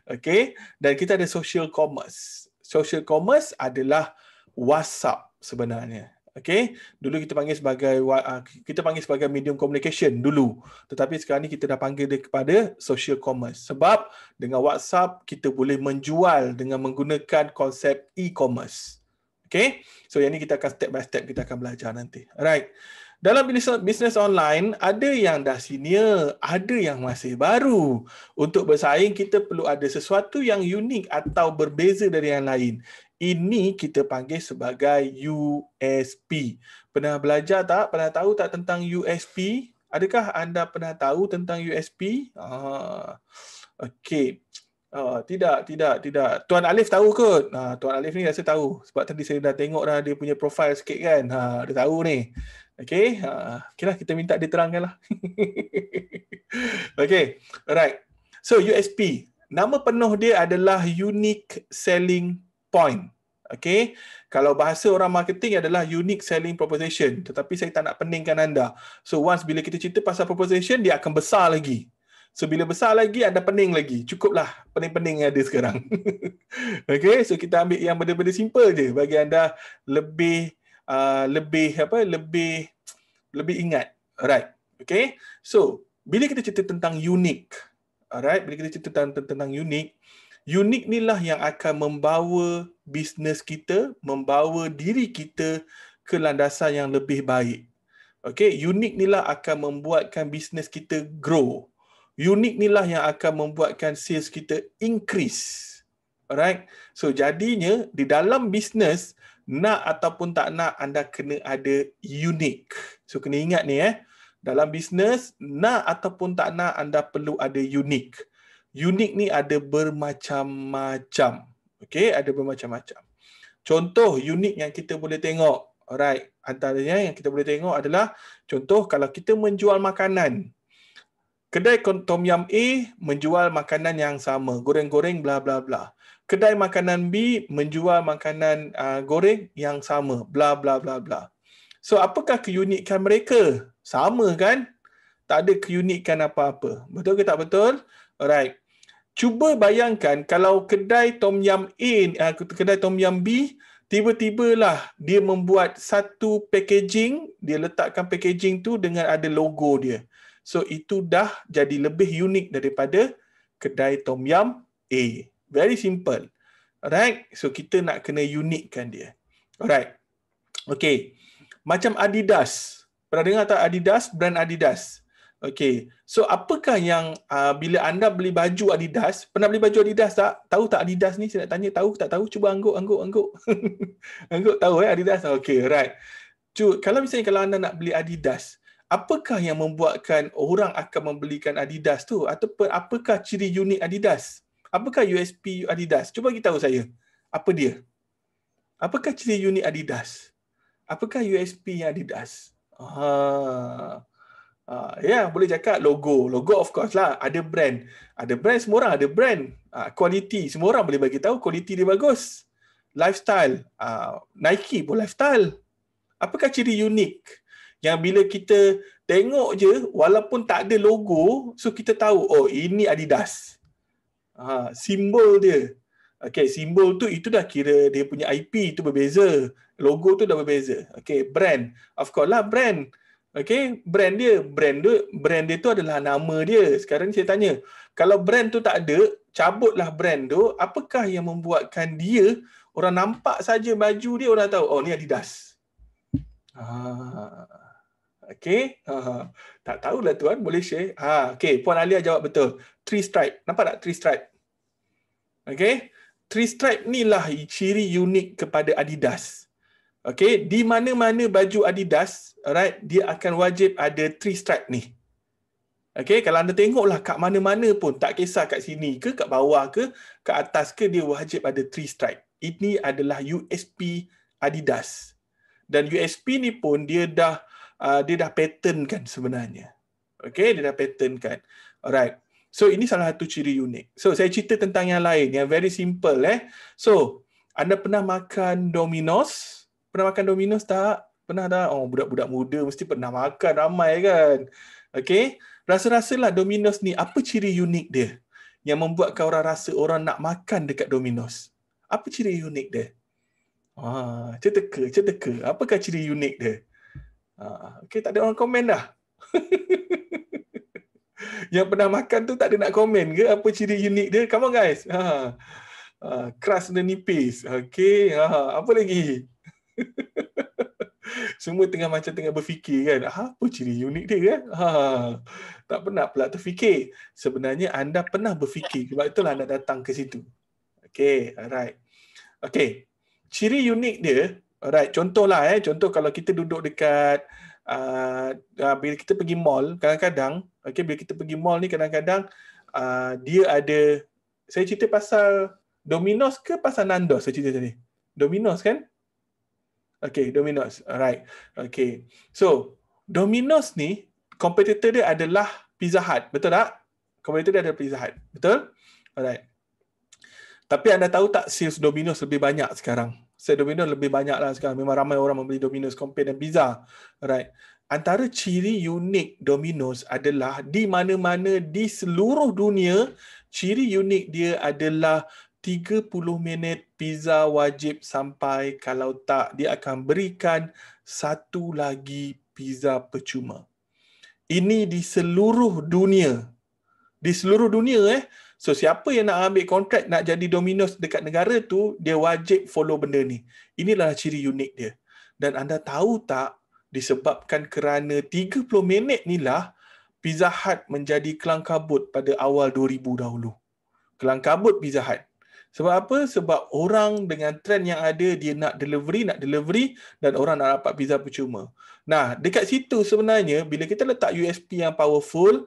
Okay. Dan kita ada social commerce. Social commerce adalah WhatsApp sebenarnya. Okay. Dulu kita panggil sebagai medium communication dulu. Tetapi sekarang ni kita dah panggil dia kepada social commerce. Sebab dengan WhatsApp kita boleh menjual dengan menggunakan konsep e-commerce. Okay. So yang ni kita akan step by step kita akan belajar nanti. Alright. Dalam bisnes online, ada yang dah senior, ada yang masih baru. Untuk bersaing, kita perlu ada sesuatu yang unik atau berbeza dari yang lain. Ini kita panggil sebagai USP. Pernah belajar tak? Pernah tahu tak tentang USP? Adakah anda pernah tahu tentang USP? Okey. Tidak. Tuan Alif tahu kot. Tuan Alif ni rasa tahu. Sebab tadi saya dah tengok dah dia punya profile sikit kan. Dia tahu ni. Okey. Okeylah, kita minta dia terangkan lah. Okey. Alright. So USP. Nama penuh dia adalah Unique Selling Point. Okay. Kalau bahasa orang marketing adalah unique selling proposition. Tetapi saya tak nak peningkan anda. So once bila kita cerita pasal proposition, dia akan besar lagi. So bila besar lagi, anda pening lagi. Cukuplah pening-pening yang ada sekarang. Okay. So kita ambil yang benda-benda simple je bagi anda lebih ingat. Alright. Okay. So bila kita cerita tentang unique. Alright. Bila kita cerita tentang unique. Unik inilah yang akan membawa bisnes kita, membawa diri kita ke landasan yang lebih baik. Okay, unik inilah akan membuatkan bisnes kita grow. Unik inilah yang akan membuatkan sales kita increase. Alright, so jadinya di dalam bisnes, nak ataupun tak nak, anda kena ada unik. So kena ingat ni dalam bisnes, nak ataupun tak nak, anda perlu ada unik. Unik ni ada bermacam-macam. Okey, ada bermacam-macam. Contoh unik yang kita boleh tengok. Alright, antaranya yang kita boleh tengok adalah contoh kalau kita menjual makanan. Kedai Tom Yum A menjual makanan yang sama, goreng-goreng bla bla bla. Kedai makanan B menjual makanan goreng yang sama, bla bla bla bla. So apakah keunikan mereka? Sama kan? Tak ada keunikan apa-apa. Betul ke tak betul? Alright. Cuba bayangkan kalau kedai Tom Yum A, kedai Tom Yum B, tiba-tibalah dia membuat satu packaging, dia letakkan packaging tu dengan ada logo dia. So itu dah jadi lebih unik daripada kedai Tom Yum A. Very simple. Alright. So kita nak kena unikkan dia. Alright. Okay. Macam Adidas. Pernah dengar tak Adidas? Brand Adidas. Okay. So apakah yang bila anda beli baju Adidas, pernah beli baju Adidas tak? Tahu tak Adidas ni? Saya nak tanya, tahu tak tahu? Cuba angguk. Angguk tahu Adidas? Okay, right. Kalau misalnya kalau anda nak beli Adidas, apakah yang membuatkan orang akan membelikan Adidas tu? Ataupun apakah ciri unik Adidas? Apakah USP Adidas? Cuba beritahu saya. Apa dia? Apakah ciri unik Adidas? Apakah USP Adidas? Ya, boleh cakap logo. Logo of course lah. Ada brand. Ada brand, semua orang ada brand. Quality, semua orang boleh bagi tahu quality dia bagus. Lifestyle. Nike pun lifestyle. Apakah ciri unik? Yang bila kita tengok je, walaupun tak ada logo, so kita tahu, oh ini Adidas. Simbol dia. Okay, simbol tu itu dah kira dia punya IP tu berbeza. Logo tu dah berbeza. Okay, brand. Of course lah brand. Okay, brand dia tu adalah nama dia. Sekarang ni saya tanya, kalau brand tu tak ada, cabutlah brand tu, apakah yang membuatkan dia, orang nampak saja baju dia, orang tahu, oh ni Adidas. Okay. Tak tahulah tuan, boleh share. Okay, Puan Alia jawab betul. 3 stripe. Nampak tak 3 stripe? Okay. 3 stripe ni lah ciri unik kepada Adidas. Okay, di mana-mana baju Adidas, alright, dia akan wajib ada 3 stripe ni. Okay, kalau anda tengoklah kat mana-mana pun, tak kisah kat sini ke, kat bawah ke, kat atas ke, dia wajib ada 3 stripe. Ini adalah USP Adidas. Dan USP ni pun dia dah patternkan sebenarnya. Okay, dia dah patternkan. Alright. So ini salah satu ciri unik. So saya cerita tentang yang lain, yang very simple. So, anda pernah makan Domino's? Pernah makan Domino's tak? Pernah tak? Oh, budak-budak muda mesti pernah makan, ramai kan? Okay. Rasa-rasalah Domino's ni, apa ciri unik dia? Yang membuatkan orang rasa orang nak makan dekat Domino's. Apa ciri unik dia? Ceteka. Apakah ciri unik dia? Okay, tak ada orang komen dah. Yang pernah makan tu tak ada nak komen ke apa ciri unik dia? Come on guys. Keras dan nipis. Okay. Apa lagi? Semua tengah berfikir kan. Apa ciri unik dia kan? Tak pernah pula terfikir. Sebenarnya anda pernah berfikir. Sebab itulah anda datang ke situ. Okay. Alright. Okay. Ciri unik dia. Alright. Contohlah. Contoh kalau kita duduk dekat bila kita pergi mall, kadang-kadang, okay, bila kita pergi mall ni kadang-kadang dia ada, saya cerita pasal Domino's ke pasal Nandos saya cerita tadi? Domino's kan? Okay, Domino's. Alright. Okay. So, Domino's ni, kompetitor dia adalah Pizza Hut. Betul tak? Kompetitor dia adalah Pizza Hut. Betul? Alright. Tapi anda tahu tak sales Domino's lebih banyak sekarang? Sales Domino's lebih banyak lah sekarang. Memang ramai orang membeli Domino's compare dengan pizza. Alright. Antara ciri unik Domino's adalah di mana-mana di seluruh dunia, ciri unik dia adalah 30 minit pizza wajib sampai. Kalau tak, dia akan berikan satu lagi pizza percuma. Ini di seluruh dunia. Di seluruh dunia So siapa yang nak ambil kontrak nak jadi Domino's dekat negara tu, dia wajib follow benda ni. Inilah ciri unik dia. Dan anda tahu tak, disebabkan kerana 30 minit ni lah Pizza Hut menjadi kelang kabut pada awal 2000 dahulu. Kelang kabut Pizza Hut. Sebab apa? Sebab orang dengan trend yang ada, dia nak delivery dan orang nak dapat pizza percuma. Nah, dekat situ sebenarnya bila kita letak USP yang powerful,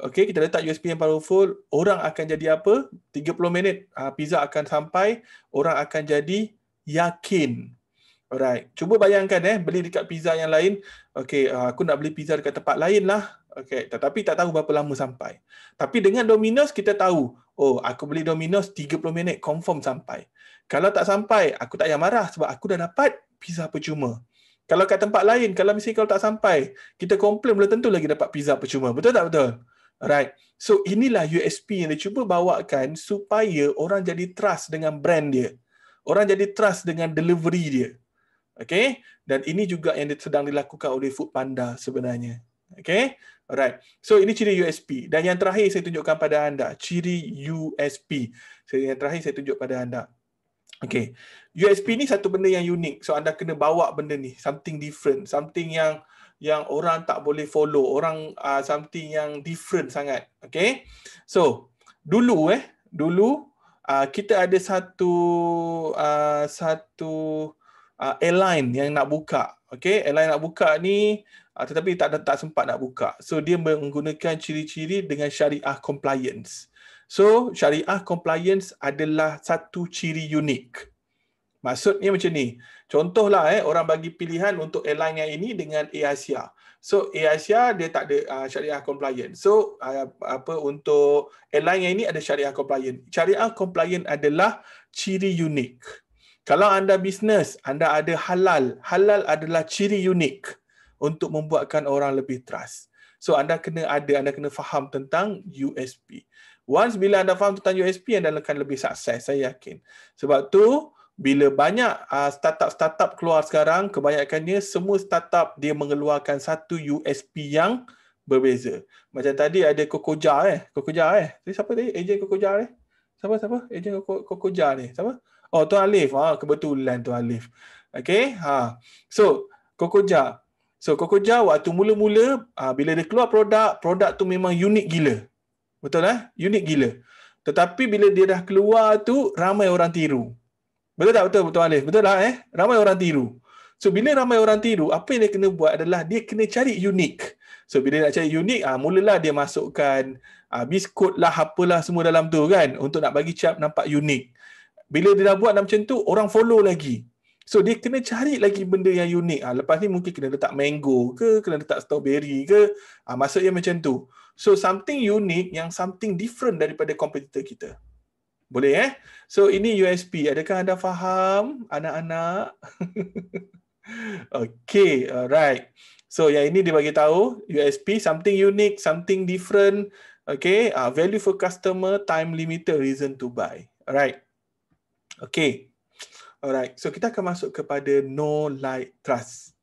okay, kita letak USP yang powerful, orang akan jadi apa? 30 minit pizza akan sampai, orang akan jadi yakin. Alright. Cuba bayangkan beli dekat pizza yang lain. Okay, aku nak beli pizza dekat tempat lain lah. Okay, tetapi tak tahu berapa lama sampai. Tapi dengan Domino's kita tahu, oh aku beli Domino's 30 minit confirm sampai. Kalau tak sampai, aku tak payah marah sebab aku dah dapat pizza percuma. Kalau kat tempat lain, kalau misalnya kalau tak sampai, kita komplain belum tentu lagi dapat pizza percuma. Betul tak betul? Alright. So inilah USP yang dia cuba bawakan supaya orang jadi trust dengan brand dia. Orang jadi trust dengan delivery dia. Okay? Dan ini juga yang sedang dilakukan oleh Foodpanda sebenarnya. Okay? Alright. So ini ciri USP. Dan yang terakhir saya tunjukkan pada anda, ciri USP. Yang terakhir saya tunjuk pada anda. Okay. USP ni satu benda yang unik. So anda kena bawa benda ni, something different, something yang orang tak boleh follow, orang something yang different sangat. Okay? So, dulu kita ada satu airline yang nak buka. Okay? Airline nak buka ni tetapi tak sempat nak buka. So, dia menggunakan ciri-ciri dengan syariah compliance. So, syariah compliance adalah satu ciri unik. Maksudnya macam ni. Contohlah orang bagi pilihan untuk airline yang ini dengan AirAsia. So AirAsia dia tak ada syariah compliance. So untuk airline yang ini ada syariah compliance. Syariah compliance adalah ciri unik. Kalau anda bisnes, anda ada halal. Halal adalah ciri unik untuk membuatkan orang lebih trust. So anda kena faham tentang USP. Once bila anda faham tentang USP, anda akan lebih sukses, saya yakin. Sebab tu bila banyak startup keluar sekarang, kebanyakannya semua startup dia mengeluarkan satu USP yang berbeza. Macam tadi ada Kokoja siapa tadi? Ejen Kokoja Siapa? Ejen Kokoja ni. Siapa? Oh, Tuan Alif. Kebetulan Tuan Alif. Okay. So, Kokoja. Waktu mula-mula, bila dia keluar produk tu memang unik gila. Betul unik gila. Tetapi bila dia dah keluar tu, ramai orang tiru. Betul tak betul Alif? Betul tak Ramai orang tiru. So bila ramai orang tiru, apa yang dia kena buat adalah dia kena cari unik. So bila nak cari unik, mulalah dia masukkan biskut lah, apalah semua dalam tu kan, untuk nak bagi cap nampak unik. Bila dia dah buat macam tu, orang follow lagi. So dia kena cari lagi benda yang unik. Lepas ni mungkin kena letak mango ke, kena letak strawberry ke, maksudnya macam tu. So something unik yang something different daripada kompetitor kita. Boleh So ini USP. Adakah anda faham anak-anak? Okay, alright. So yang ini dia bagi tahu USP, something unique, something different. Okay, value for customer, time limited, reason to buy. Alright. Okay. Alright. So kita akan masuk kepada know, like, trust.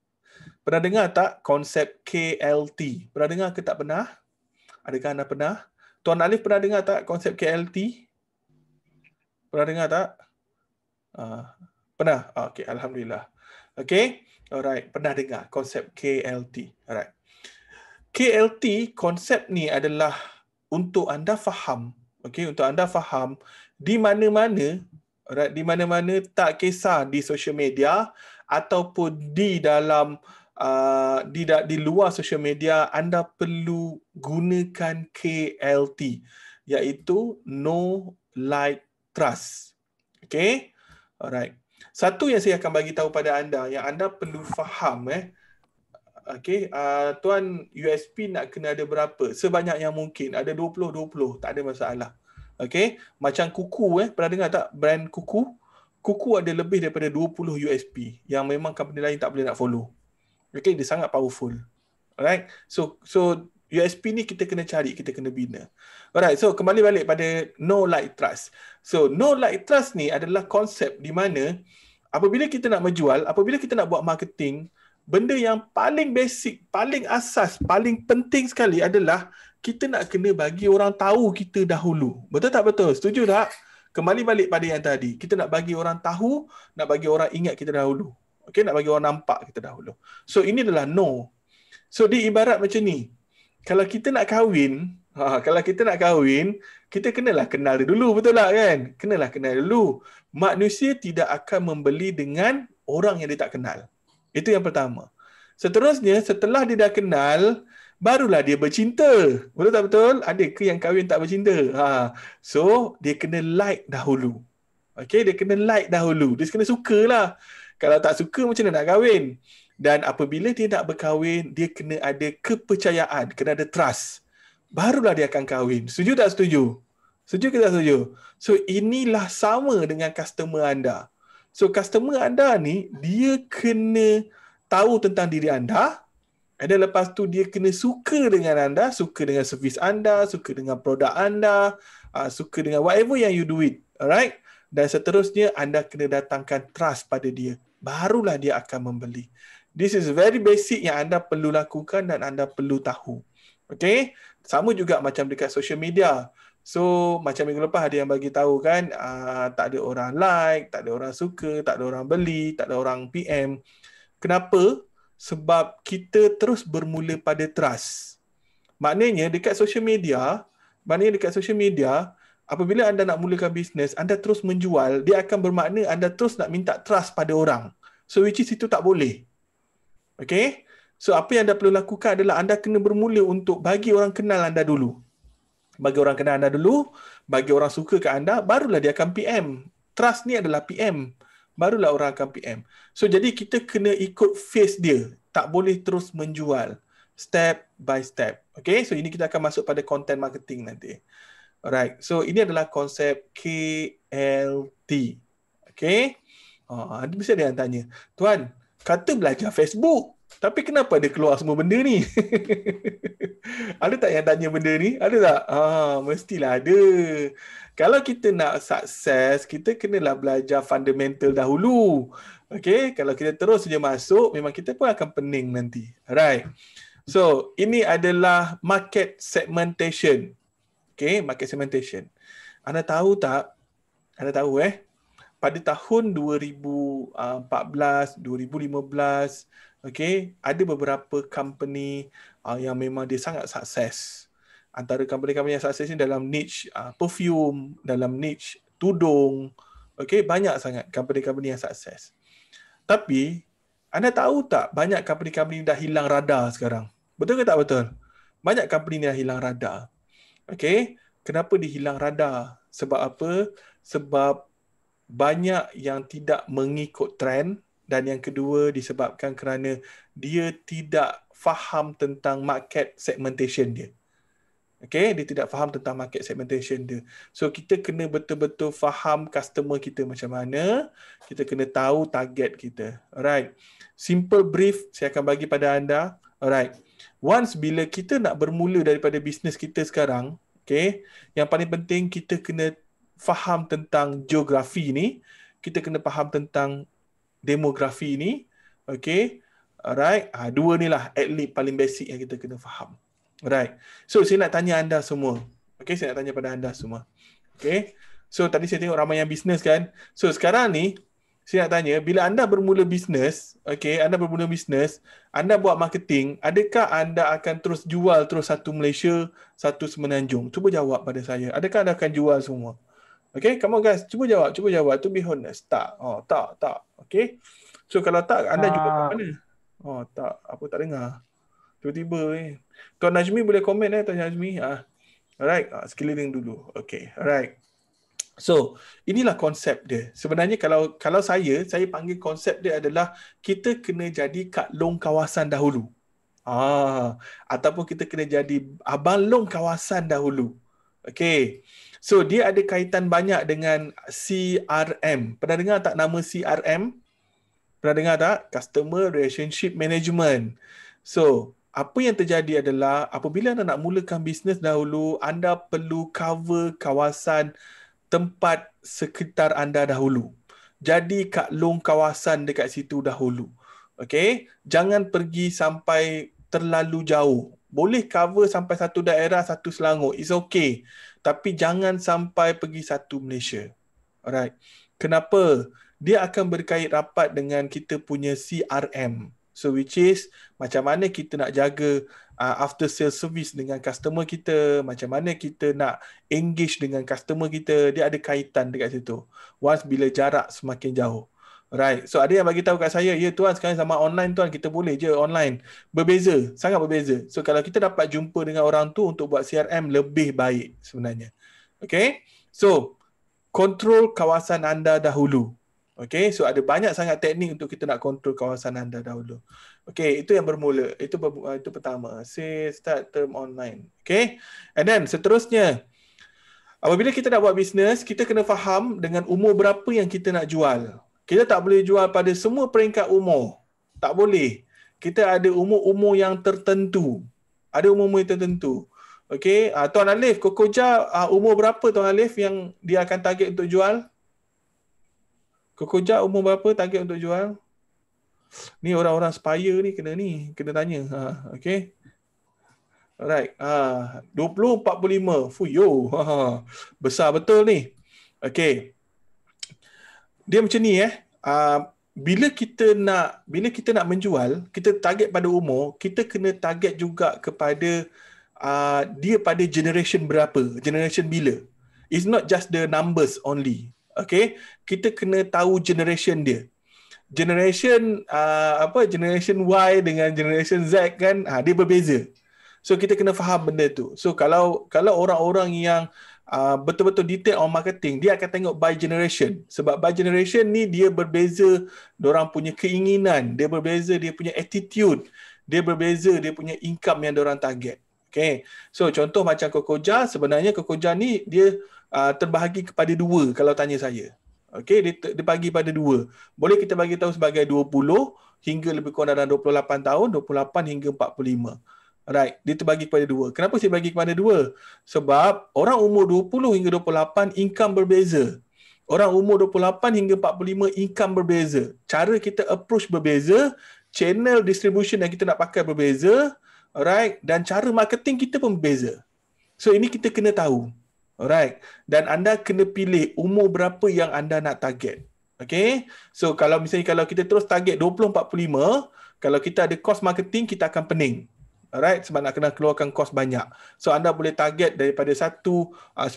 Pernah dengar tak konsep KLT? Pernah dengar ke tak pernah? Adakah anda pernah? Tuan Alif pernah dengar tak konsep KLT? Pernah dengar tak? Pernah? Okay, Alhamdulillah. Okay, alright. Pernah dengar konsep KLT. Alright. KLT, konsep ni adalah untuk anda faham. Okay, untuk anda faham di mana-mana, alright, di mana-mana, tak kisah di social media ataupun di dalam di luar social media, anda perlu gunakan KLT, iaitu know, like, trust. Okay? Alright. Satu yang saya akan bagi tahu pada anda, yang anda perlu faham. Okay? Tuan, USP nak kena ada berapa? Sebanyak yang mungkin. Ada 20. Tak ada masalah. Okay? Macam Kuku. Pernah dengar tak brand Kuku? Kuku ada lebih daripada 20 USP yang memang company lain tak boleh nak follow. Okay? Dia sangat powerful. Alright? So USP ni kita kena cari, kita kena bina. Alright, so kembali balik pada know, like, trust. So know, like, trust ni adalah konsep di mana apabila kita nak menjual, apabila kita nak buat marketing, benda yang paling basic, paling asas, paling penting sekali adalah kita nak kena bagi orang tahu kita dahulu. Betul tak betul? Setuju tak? Kembali balik pada yang tadi. Kita nak bagi orang tahu, nak bagi orang ingat kita dahulu. Okay, nak bagi orang nampak kita dahulu. So ini adalah know. So dia ibarat macam ni. Kalau kita nak kahwin, kita kenalah kenal dia dulu, betul tak kan? Kenalah kenal dulu. Manusia tidak akan membeli dengan orang yang dia tak kenal. Itu yang pertama. Seterusnya, setelah dia dah kenal, barulah dia bercinta. Betul tak betul? Ada ke yang kahwin tak bercinta? So, dia kena like dahulu. Okay, dia kena like dahulu. Dia kena suka lah. Kalau tak suka macam mana nak kahwin? Dan apabila dia nak berkahwin, dia kena ada kepercayaan, kena ada trust. Barulah dia akan kahwin. Setuju tak setuju? Setuju ke tak setuju? So inilah sama dengan customer anda. So customer anda ni, dia kena tahu tentang diri anda. Dan lepas tu dia kena suka dengan anda, suka dengan servis anda, suka dengan produk anda, suka dengan whatever yang you do it. Alright? Dan seterusnya anda kena datangkan trust pada dia. Barulah dia akan membeli. This is very basic yang anda perlu lakukan dan anda perlu tahu. Okay? Sama juga macam dekat social media. So, macam minggu lepas ada yang bagi tahu kan, tak ada orang like, tak ada orang suka, tak ada orang beli, tak ada orang PM. Kenapa? Sebab kita terus bermula pada trust. Maknanya dekat social media, apabila anda nak mulakan bisnes, anda terus menjual, dia akan bermakna anda terus nak minta trust pada orang. So which is itu tak boleh. Okay? So apa yang anda perlu lakukan adalah anda kena bermula untuk bagi orang kenal anda dulu. Bagi orang kenal anda dulu, bagi orang suka ke anda, barulah dia akan PM. Trust ni adalah PM. Barulah orang akan PM. So jadi kita kena ikut phase dia. Tak boleh terus menjual. Step by step. Okay? So ini kita akan masuk pada content marketing nanti. Alright. So ini adalah konsep KLT. Okay? Mesti ada yang tanya, Tuan, kata belajar Facebook, tapi kenapa dia keluar semua benda ni? Ada tak yang tanya benda ni? Ada tak? Mestilah ada. Kalau kita nak sukses, kita kenalah belajar fundamental dahulu. Okay? Kalau kita terus saja masuk, memang kita pun akan pening nanti. Alright. So, ini adalah market segmentation. Okay? Market segmentation. Anda tahu tak? Anda tahu pada tahun 2014, 2015, okay, ada beberapa company yang memang dia sangat sukses. Antara company-company yang sukses ni dalam niche perfume, dalam niche tudung, okay, banyak sangat company-company yang sukses. Tapi, anda tahu tak banyak company-company dah hilang radar sekarang? Betul ke tak betul? Banyak company ni dah hilang radar. Okay, kenapa dia hilang radar? Sebab apa? Sebab banyak yang tidak mengikut trend, dan yang kedua disebabkan kerana dia tidak faham tentang market segmentation dia. Okay, dia tidak faham tentang market segmentation dia. So kita kena betul-betul faham customer kita macam mana, kita kena tahu target kita. Alright. Simple brief saya akan bagi pada anda. Alright. Once bila kita nak bermula daripada bisnes kita sekarang, okay, yang paling penting kita kena faham tentang geografi ni, kita kena faham tentang demografi ni, okay, alright, dua ni lah at least paling basic yang kita kena faham. Alright, so saya nak tanya anda semua, okay, saya nak tanya pada anda semua, okay, so tadi saya tengok ramai yang bisnes kan, so sekarang ni saya nak tanya, bila anda bermula bisnes, okay, anda bermula bisnes, anda buat marketing, adakah anda akan terus jual terus satu Malaysia, satu Semenanjung? Cuba jawab pada saya, adakah anda akan jual semua? Okay, come on guys, cuba jawab, to be honest. Tak, tak. Okay, so kalau tak, anda juga kat mana? Tak, apa tak dengar. Tiba-tiba Tuan Najmi boleh komen Tuan Najmi. Alright, sekeliling dulu. Okay, alright. So, inilah konsep dia. Sebenarnya kalau saya panggil konsep dia adalah kita kena jadi Kak Long kawasan dahulu. Ataupun kita kena jadi Abang Long kawasan dahulu. Okay. So, dia ada kaitan banyak dengan CRM. Pernah dengar tak nama CRM? Pernah dengar tak? Customer Relationship Management. So, apa yang terjadi adalah apabila anda nak mulakan bisnes dahulu, anda perlu cover kawasan tempat sekitar anda dahulu. Jadi Kak Long kawasan dekat situ dahulu. Okay? Jangan pergi sampai terlalu jauh. Boleh cover sampai satu daerah, satu Selangor. It's okay. Tapi jangan sampai pergi satu Malaysia. Alright. Kenapa? Dia akan berkait rapat dengan kita punya CRM. So which is macam mana kita nak jaga after sales service dengan customer kita, macam mana kita nak engage dengan customer kita, dia ada kaitan dekat situ. Once bila jarak semakin jauh. Right. So ada yang bagi tahu kat saya, ya tuan sekarang sama online tuan, kita boleh je online. Berbeza, sangat berbeza. So kalau kita dapat jumpa dengan orang tu untuk buat CRM lebih baik sebenarnya. Okay. So kontrol kawasan anda dahulu. Okay, so ada banyak sangat teknik untuk kita nak kontrol kawasan anda dahulu. Okay, itu yang bermula. Itu pertama. Say start term online. Okay, and then seterusnya, apabila kita nak buat bisnes, kita kena faham dengan umur berapa yang kita nak jual. Kita tak boleh jual pada semua peringkat umur. Tak boleh. Kita ada umur-umur yang tertentu. Ada umur-umur yang tertentu. Okay, Tuan Alif, Kokoja umur berapa Tuan Alif yang dia akan target untuk jual? Kokoja umur berapa target untuk jual? Ni orang-orang Spire ni kena tanya. Okay. Alright. 20, 45. Fuyo. Besar betul ni. Okay. Dia macam ni bila kita nak menjual, kita target pada umur, kita kena target juga kepada dia pada generation berapa, generation bila. It's not just the numbers only. Okay, kita kena tahu generation dia. Generation generation Y dengan generation Z kan, dia berbeza. So kita kena faham benda tu. So kalau orang-orang yang betul-betul detail on marketing, dia akan tengok by generation. Sebab by generation ni dia berbeza diorang punya keinginan, dia berbeza dia punya attitude, dia berbeza dia punya income yang diorang target. Okay. So contoh macam Kokoja, sebenarnya Kokoja ni dia terbahagi kepada dua kalau tanya saya. Okay, dia bagi pada dua. Boleh kita bagi tahu sebagai 20 hingga lebih kurang dalam 28 tahun, 28 hingga 45. Alright, dia terbagi kepada dua. Kenapa saya bagi kepada dua? Sebab orang umur 20 hingga 28 income berbeza. Orang umur 28 hingga 45 income berbeza. Cara kita approach berbeza, channel distribution yang kita nak pakai berbeza, alright, dan cara marketing kita pun berbeza. So ini kita kena tahu. Alright. Dan anda kena pilih umur berapa yang anda nak target. Okay. So kalau kita terus target 20-45, kalau kita ada cost marketing, kita akan pening. Alright. Sebab nak kena keluarkan cost banyak. So anda boleh target daripada 10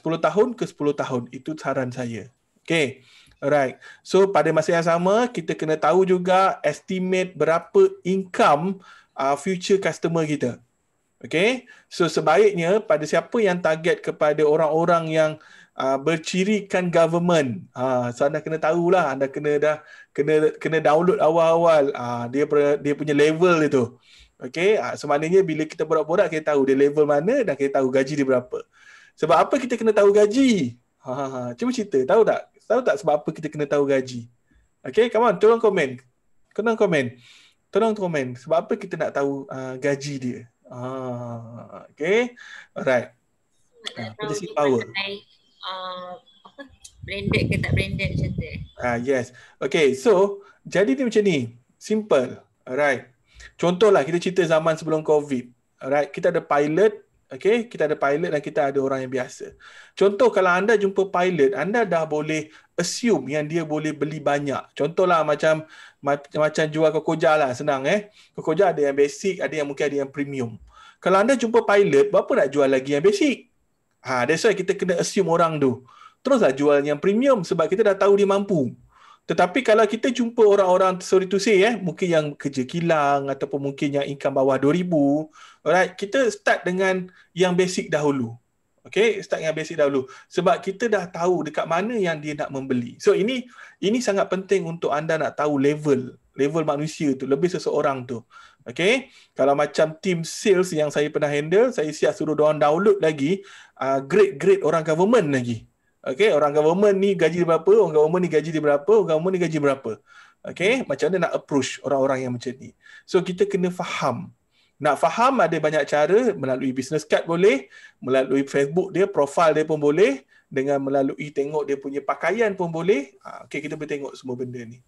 tahun ke 10 tahun. Itu saran saya. Okay. Alright. So pada masa yang sama, kita kena tahu juga estimate berapa income future customer kita. Okay, so sebaiknya pada siapa yang target kepada orang-orang yang bercirikan government, so anda kena tahulah, anda kena download awal-awal dia punya level itu. Okay, so maknanya bila kita borak-borak kita tahu dia level mana dan kita tahu gaji dia berapa. Sebab apa kita kena tahu gaji? Cuba cerita, tahu tak sebab apa kita kena tahu gaji? Okay, come on, tolong komen. Tolong komen. Sebab apa kita nak tahu gaji dia? Okay. Alright. Purchasing power. Branded ke tak branded macam tu. Yes. Okay. So, jadi dia macam ni. Simple. Alright. Contohlah kita cerita zaman sebelum COVID. Alright. Kita ada pilot. Okay. Kita ada pilot dan kita ada orang yang biasa. Contoh kalau anda jumpa pilot, anda dah boleh assume yang dia boleh beli banyak. Contohlah macam jual Kokoja lah, senang Kokoja ada yang basic, ada yang mungkin ada yang premium. Kalau anda jumpa pilot, berapa nak jual lagi yang basic? That's why kita kena assume orang tu. Teruslah jual yang premium sebab kita dah tahu dia mampu. Tetapi kalau kita jumpa orang-orang, sorry to say mungkin yang kerja kilang ataupun mungkin yang income bawah 2,000, alright, kita start dengan yang basic dahulu. Okay, start dengan basic dahulu. Sebab kita dah tahu dekat mana yang dia nak membeli. So ini sangat penting untuk anda nak tahu level manusia tu, lebih seseorang tu. Okay, kalau macam team sales yang saya pernah handle, saya siap suruh diorang download lagi grade orang government lagi. Okay, orang government ni gaji dia berapa, orang government ni gaji dia berapa, orang government ni gaji berapa. Okay, macam mana nak approach orang-orang yang macam ni. So kita kena faham. Nak faham ada banyak cara, melalui business card boleh, melalui Facebook dia, profile dia pun boleh, dengan melalui tengok dia punya pakaian pun boleh. Okay, kita boleh tengok semua benda ni.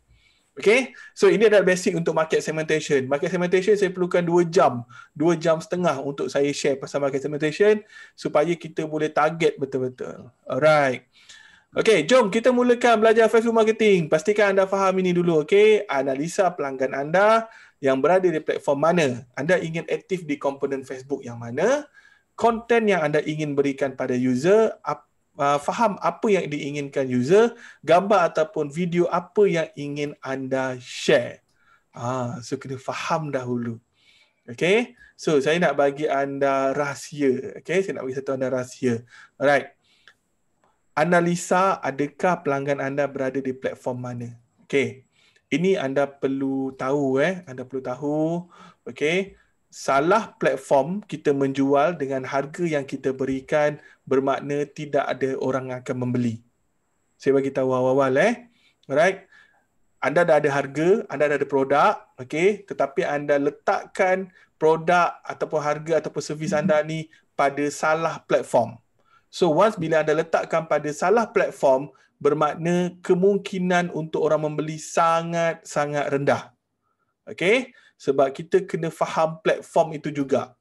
Okay, so ini adalah basic untuk market segmentation. Market segmentation saya perlukan 2 jam setengah untuk saya share pasal market segmentation supaya kita boleh target betul-betul. Alright. Okay, jom kita mulakan belajar Facebook marketing. Pastikan anda faham ini dulu, okay? Analisa pelanggan anda yang berada di platform mana. Anda ingin aktif di komponen Facebook yang mana, konten yang anda ingin berikan pada user, faham apa yang diinginkan user, gambar ataupun video apa yang ingin anda share. So kena faham dahulu. Okay, so saya nak bagi anda rahsia. Okay, saya nak bagi satu anda rahsia. Alright. analisa adakah pelanggan anda berada di platform mana. Okey. Ini anda perlu tahu anda perlu tahu. Okey. Salah platform kita menjual dengan harga yang kita berikan bermakna tidak ada orang yang akan membeli. Saya bagi tahu awal-awal Alright. Anda dah ada harga, anda dah ada produk, okey, tetapi anda letakkan produk ataupun harga ataupun servis anda ni pada salah platform. So once bila anda letakkan pada salah platform, bermakna kemungkinan untuk orang membeli sangat-sangat rendah. Okey? Sebab kita kena faham platform itu juga.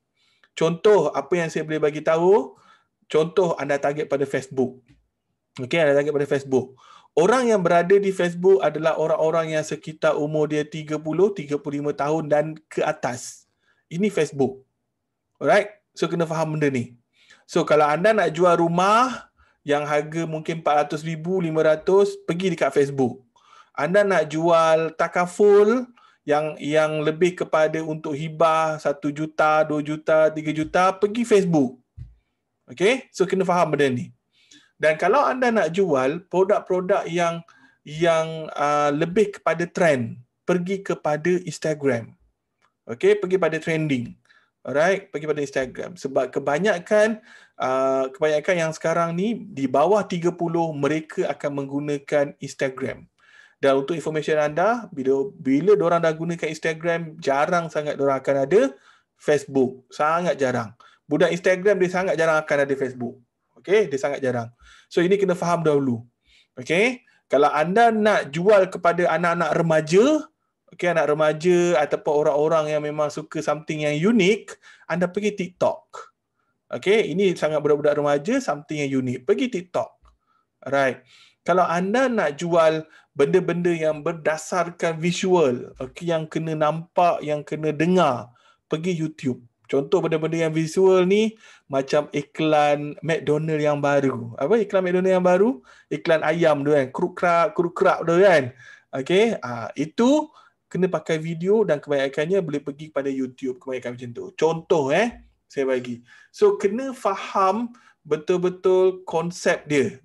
Contoh apa yang saya boleh bagi tahu, contoh anda target pada Facebook. Okey, anda target pada Facebook. Orang yang berada di Facebook adalah orang-orang yang sekitar umur dia 30, 35 tahun dan ke atas. Ini Facebook. Alright? So kena faham benda ni. So kalau anda nak jual rumah yang harga mungkin 400,000, 500, pergi dekat Facebook. Anda nak jual takaful yang lebih kepada untuk hibah 1 juta, 2 juta, 3 juta, pergi Facebook. Okay? So kena faham benda ni. Dan kalau anda nak jual produk-produk yang lebih kepada trend, pergi kepada Instagram. Okay? Pergi pada trending. Alright? Pergi pada Instagram. Sebab kebanyakan yang sekarang ni di bawah 30 mereka akan menggunakan Instagram. Dan untuk information anda, bila diorang dah gunakan Instagram, jarang sangat diorang akan ada Facebook. Sangat jarang. Budak Instagram dia sangat jarang akan ada Facebook. Okay? Dia sangat jarang. So ini kena faham dahulu. Okay? Kalau anda nak jual kepada anak-anak remaja, okay, anak remaja ataupun orang-orang yang memang suka something yang unik, anda pergi TikTok. Okay? Ini sangat budak-budak remaja, something yang unik. Pergi TikTok. Alright. Kalau anda nak jual benda-benda yang berdasarkan visual, okay, yang kena nampak, yang kena dengar, pergi YouTube. Contoh benda-benda yang visual ni macam iklan McDonald yang baru. Apa iklan McDonald yang baru? Iklan ayam tu kan, kruk-kruk tu kan. Okay, itu kena pakai video dan kebanyakannya boleh pergi kepada YouTube, kebanyakan macam tu. Contoh saya bagi. So kena faham betul-betul konsep dia.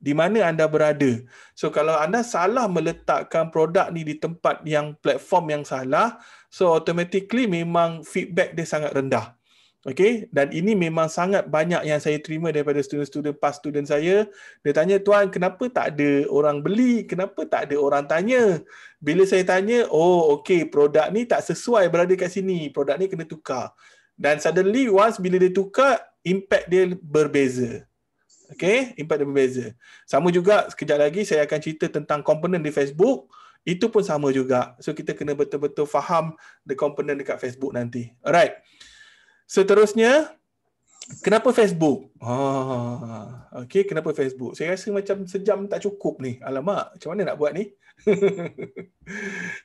Di mana anda berada. So kalau anda salah meletakkan produk ni di tempat yang platform yang salah, so automatically memang feedback dia sangat rendah. Okay, dan ini memang sangat banyak yang saya terima daripada student-student past student saya. Dia tanya, tuan, kenapa tak ada orang beli? Kenapa tak ada orang tanya? Bila saya tanya, oh okay, produk ni tak sesuai berada kat sini. Produk ni kena tukar. Dan suddenly once bila dia tukar, impact dia berbeza. Okay, impact dia berbeza. Sama juga, sekejap lagi saya akan cerita tentang komponen di Facebook. Itu pun sama juga. So kita kena betul-betul faham the komponen dekat Facebook nanti. Alright. Seterusnya, kenapa Facebook? Okay, kenapa Facebook? Saya rasa macam sejam tak cukup ni. Alamak, macam mana nak buat ni?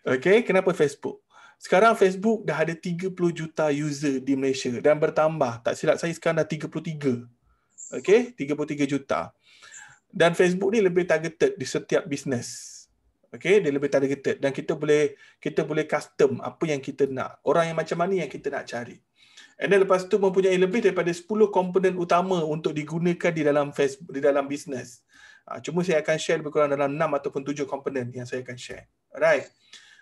Okay, kenapa Facebook? Sekarang Facebook dah ada 30 juta user di Malaysia dan bertambah. Tak silap saya sekarang dah 33. Okay, 33 juta. Dan Facebook ni lebih targeted di setiap bisnes. Okay, dia lebih targeted dan kita boleh custom apa yang kita nak. Orang yang macam mana yang kita nak cari. And then lepas tu mempunyai lebih daripada 10 komponen utama untuk digunakan di dalam Facebook, di dalam bisnes. Cuma saya akan share lebih kurang dalam 6 ataupun 7 komponen yang saya akan share. Alright.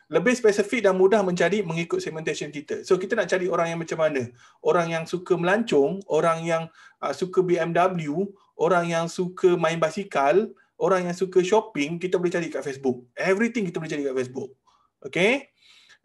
Lebih spesifik dan mudah mencari mengikut segmentation kita. So kita nak cari orang yang macam mana? Orang yang suka melancong, orang yang suka BMW, orang yang suka main basikal, orang yang suka shopping, kita boleh cari kat Facebook. Everything kita boleh cari kat Facebook. Okay?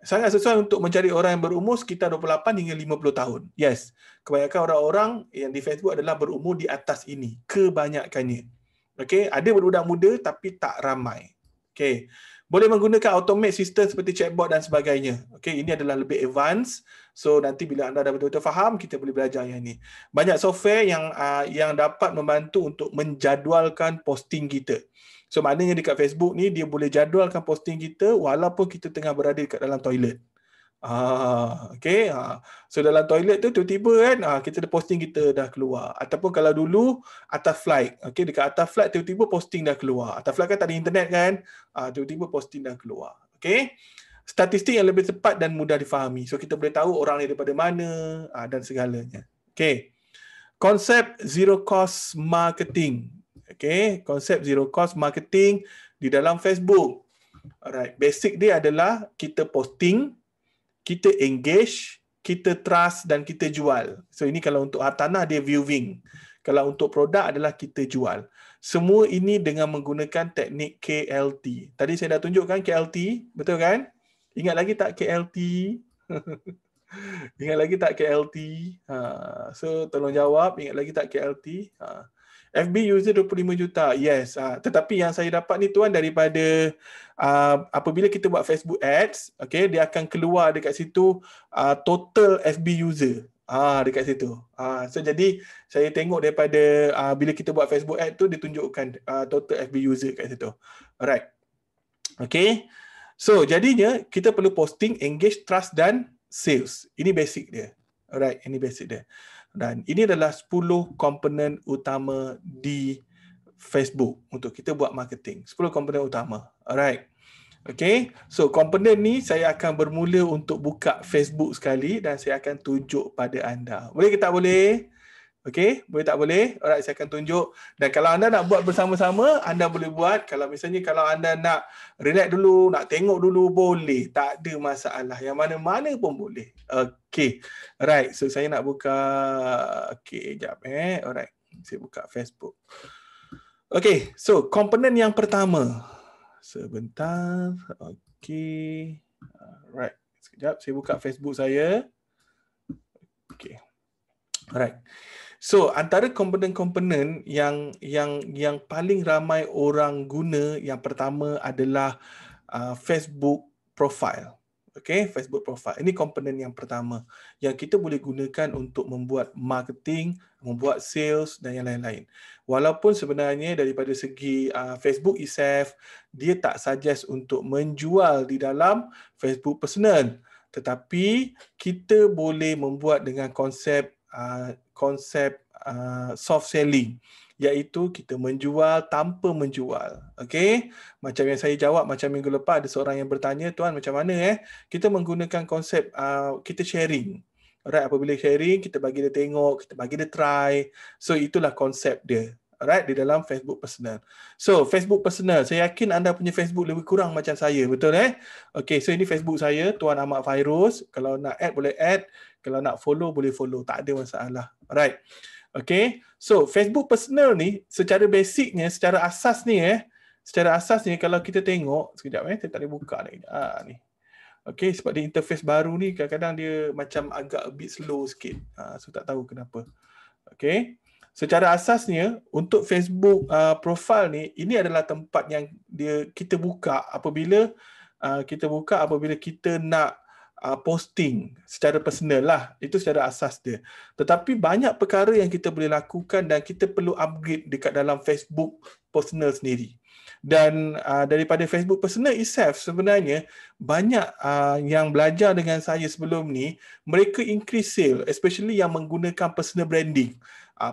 Sangat sesuai untuk mencari orang yang berumur sekitar 28 hingga 50 tahun. Yes. Kebanyakan orang-orang yang di Facebook adalah berumur di atas ini. Kebanyakannya. Okay? Ada budak muda tapi tak ramai. Okay? Boleh menggunakan automate system seperti chatbot dan sebagainya. Okay, ini adalah lebih advance. So nanti bila anda dah betul-betul faham, kita boleh belajar yang ini. Banyak software yang dapat membantu untuk menjadualkan posting kita. So maknanya dekat Facebook ni dia boleh jadualkan posting kita walaupun kita tengah berada dekat dalam toilet. Okay. So dalam toilet tu tiba-tiba kan kita ada posting kita dah keluar. Ataupun kalau dulu atas flight, okay, dekat atas flight tiba-tiba posting dah keluar. Atas flight kan tak ada internet kan, tiba-tiba posting dah keluar. Okay. Statistik yang lebih cepat dan mudah difahami. So kita boleh tahu orang ni daripada mana dan segalanya. Okay. Konsep zero cost marketing. Okay, konsep zero cost marketing di dalam Facebook. Alright, basic dia adalah kita posting, kita engage, kita trust dan kita jual. So ini kalau untuk hartanah dia viewing. Kalau untuk produk adalah kita jual. Semua ini dengan menggunakan teknik KLT. Tadi saya dah tunjukkan KLT, betul kan? Ingat lagi tak KLT? Ingat lagi tak KLT? So tolong jawab, ingat lagi tak KLT? FB user 25 juta. Yes. Tetapi yang saya dapat ni tuan daripada apabila kita buat Facebook ads, okay, dia akan keluar dekat situ total FB user. Dekat situ. So jadi saya tengok daripada bila kita buat Facebook ad tu dia tunjukkan total FB user kat situ. Alright. Okay. So jadinya kita perlu posting, engage, trust dan sales. Ini basic dia. Alright, ini basic dia. Dan ini adalah 10 komponen utama di Facebook untuk kita buat marketing. 10 komponen utama. Alright. Okay. So komponen ni saya akan bermula untuk buka Facebook sekali dan saya akan tunjuk pada anda. Boleh ke tak boleh? Okay, boleh tak boleh? Alright, saya akan tunjuk. Dan kalau anda nak buat bersama-sama, anda boleh buat. Kalau misalnya kalau anda nak relax dulu, nak tengok dulu, boleh. Tak ada masalah. Yang mana-mana pun boleh. Okay. Alright, so saya nak buka. Okay, sekejap Alright, saya buka Facebook. Okay, so komponen yang pertama. Sebentar. Okay. Alright, sekejap saya buka Facebook saya. Okay. Alright. So antara komponen-komponen yang paling ramai orang guna, yang pertama adalah Facebook profile. Okay, Facebook profile. Ini komponen yang pertama yang kita boleh gunakan untuk membuat marketing, membuat sales dan yang lain-lain. Walaupun sebenarnya daripada segi Facebook itself, dia tak suggest untuk menjual di dalam Facebook personal. Tetapi kita boleh membuat dengan konsep soft selling, iaitu kita menjual tanpa menjual. Okey, macam yang saya jawab macam minggu lepas, ada seorang yang bertanya, tuan macam mana kita menggunakan konsep kita sharing. Alright, apabila sharing kita bagi dia tengok, kita bagi dia try. So itulah konsep dia. Alright, di dalam Facebook personal. So Facebook personal, saya yakin anda punya Facebook lebih kurang macam saya, betul Okey, so ini Facebook saya, Tuan Ahmad Fairuz. Kalau nak add boleh add, kalau nak follow boleh follow, tak ada masalah. Alright. Okay, so Facebook personal ni secara basicnya, secara asas ni kalau kita tengok, sekejap saya tak boleh buka ni. Okay, sebab dia interface baru ni kadang-kadang dia macam agak a bit slow sikit. So tak tahu kenapa. Okay, secara asasnya untuk Facebook profile ni, ini adalah tempat yang kita buka apabila kita nak posting secara personal lah. Itu secara asas dia. Tetapi banyak perkara yang kita boleh lakukan dan kita perlu upgrade dekat dalam Facebook personal sendiri. Dan daripada Facebook personal itself, sebenarnya banyak yang belajar dengan saya sebelum ni, mereka increase sale, especially yang menggunakan personal branding.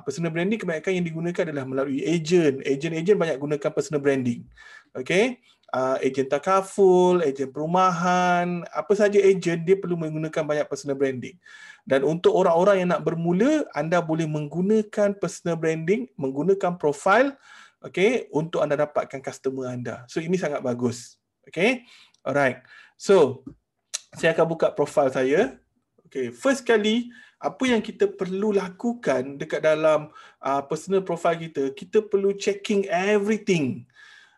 Personal branding kebanyakan yang digunakan adalah melalui agent. Agent banyak gunakan personal branding. Okay. Ejen takaful, ejen perumahan, apa saja ejen, dia perlu menggunakan banyak personal branding. Dan untuk orang-orang yang nak bermula, anda boleh menggunakan personal branding, menggunakan profile, okay, untuk anda dapatkan customer anda. So ini sangat bagus. Okay, alright. So saya akan buka profile saya. Okay, first kali apa yang kita perlu lakukan dekat dalam personal profile kita, kita perlu checking everything.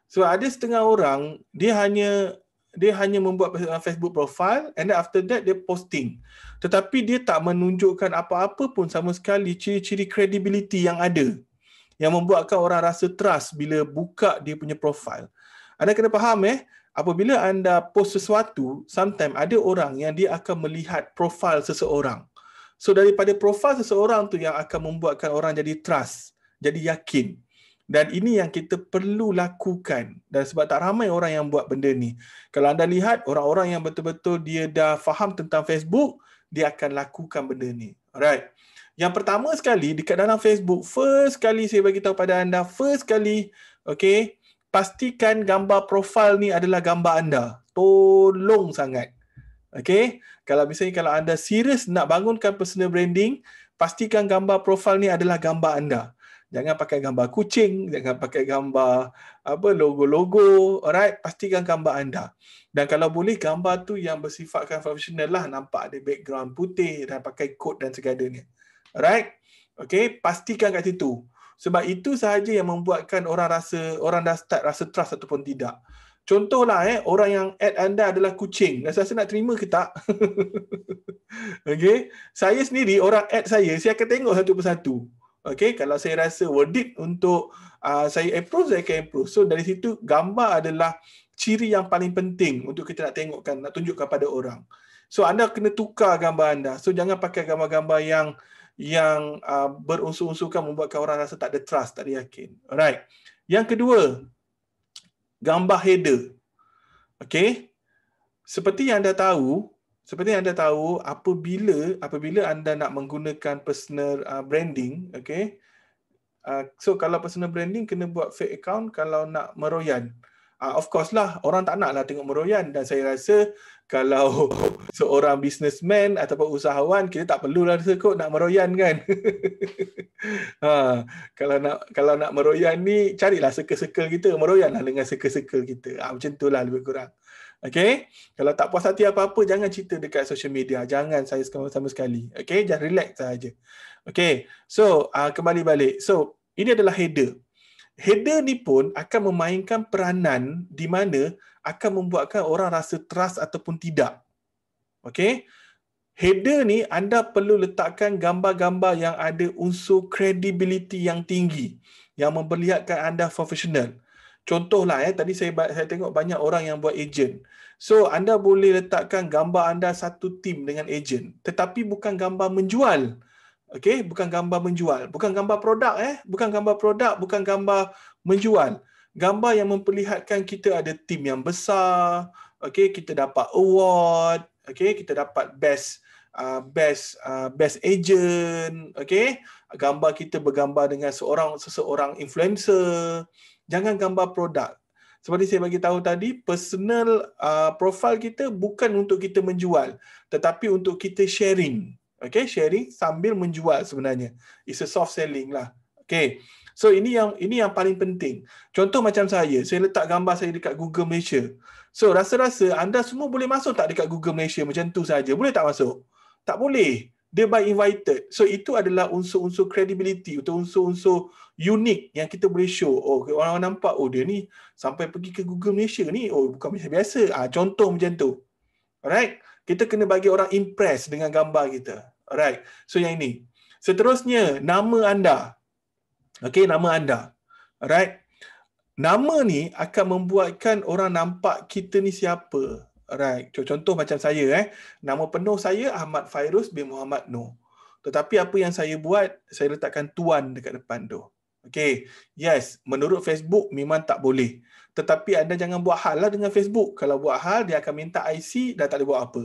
So ada setengah orang dia hanya membuat Facebook profile and then after that dia posting. Tetapi dia tak menunjukkan apa-apa pun sama sekali ciri-ciri credibility yang ada, yang membuatkan orang rasa trust bila buka dia punya profile. Anda kena faham apabila anda post sesuatu, sometimes ada orang yang dia akan melihat profile seseorang. So daripada profile seseorang tu yang akan membuatkan orang jadi trust, jadi yakin. Dan ini yang kita perlu lakukan. Dan sebab tak ramai orang yang buat benda ni. Kalau anda lihat orang-orang yang betul-betul dia dah faham tentang Facebook, dia akan lakukan benda ni. Alright. Yang pertama sekali dekat dalam Facebook, first kali saya bagi tahu pada anda, okay, pastikan gambar profil ni adalah gambar anda. Tolong sangat. Okay. Kalau misalnya anda serius nak bangunkan personal branding, pastikan gambar profil ni adalah gambar anda. Jangan pakai gambar kucing, jangan pakai gambar logo-logo, alright? Pastikan gambar anda. Dan kalau boleh gambar tu yang bersifatkan profesional lah, nampak ada background putih dan pakai coat dan segadanya. Alright? Okay, pastikan kat situ. Sebab itu sahaja yang membuatkan orang dah start rasa trust ataupun tidak. Contohlah orang yang add anda adalah kucing. Rasa nak terima ke tak? Okay. Saya sendiri, orang add saya akan tengok satu persatu. Okay. Kalau saya rasa worth it untuk saya approve, saya akan approve. So dari situ, gambar adalah ciri yang paling penting untuk kita nak tengokkan, nak tunjukkan pada orang. So anda kena tukar gambar anda. So jangan pakai gambar-gambar yang berunsur-unsurkan membuatkan orang rasa tak ada trust, tak ada yakin. Alright. Yang kedua, gambar header. Okey. Seperti yang anda tahu, apabila anda nak menggunakan personal branding, okey. So kalau personal branding kena buat fake account kalau nak meroyan. Of course lah, orang tak nak lah tengok meroyan, dan saya rasa kalau seorang businessman ataupun usahawan, kita tak perlulah rasa kot nak meroyan kan. Kalau nak meroyan ni, carilah circle-circle kita, meroyanlah dengan circle-circle kita. Macam itulah lebih kurang. Okay? Kalau tak puas hati apa-apa, jangan cerita dekat social media. Jangan saya sama sekali. Okay? Just relax sahaja. Okay? So, kembali balik. So, ini adalah header. Header ni pun akan memainkan peranan di mana akan membuatkan orang rasa trust ataupun tidak. Okay? Header ni anda perlu letakkan gambar-gambar yang ada unsur credibility yang tinggi, yang memperlihatkan anda profesional. Contohlah tadi saya tengok banyak orang yang buat agent. So anda boleh letakkan gambar anda satu tim dengan agent, tetapi bukan gambar menjual. Okey, bukan gambar menjual, bukan gambar produk bukan gambar produk, bukan gambar menjual. Gambar yang memperlihatkan kita ada tim yang besar, okey, kita dapat award, okey, kita dapat best agent, okey. Gambar kita bergambar dengan seseorang influencer. Jangan gambar produk. Seperti saya bagi tahu tadi, personal profile kita bukan untuk kita menjual, tetapi untuk kita sharing. Okay, sharing sambil menjual sebenarnya. It's a soft selling lah. Okay. So ini yang paling penting. Contoh macam saya letak gambar saya dekat Google Malaysia. So rasa-rasa anda semua boleh masuk tak dekat Google Malaysia macam tu saja? Boleh tak masuk? Tak boleh. Dia by invited. So itu adalah unsur-unsur credibility, atau unsur-unsur unik yang kita boleh show. Oh, orang nampak, oh dia ni sampai pergi ke Google Malaysia ni, oh bukan biasa-biasa. Contoh macam tu. Alright? Kita kena bagi orang impress dengan gambar kita. Alright. So yang ini. Seterusnya, nama anda. Okay, nama anda. Alright. Nama ni akan membuatkan orang nampak kita ni siapa. Alright. Contoh macam saya. Nama penuh saya Ahmad Fairuz bin Muhammad Noor. Tetapi apa yang saya buat, saya letakkan Tuan dekat depan tu. Okay. Yes, menurut Facebook memang tak boleh. Tetapi anda jangan buat hal lah dengan Facebook. Kalau buat hal, dia akan minta IC dan tak boleh buat apa.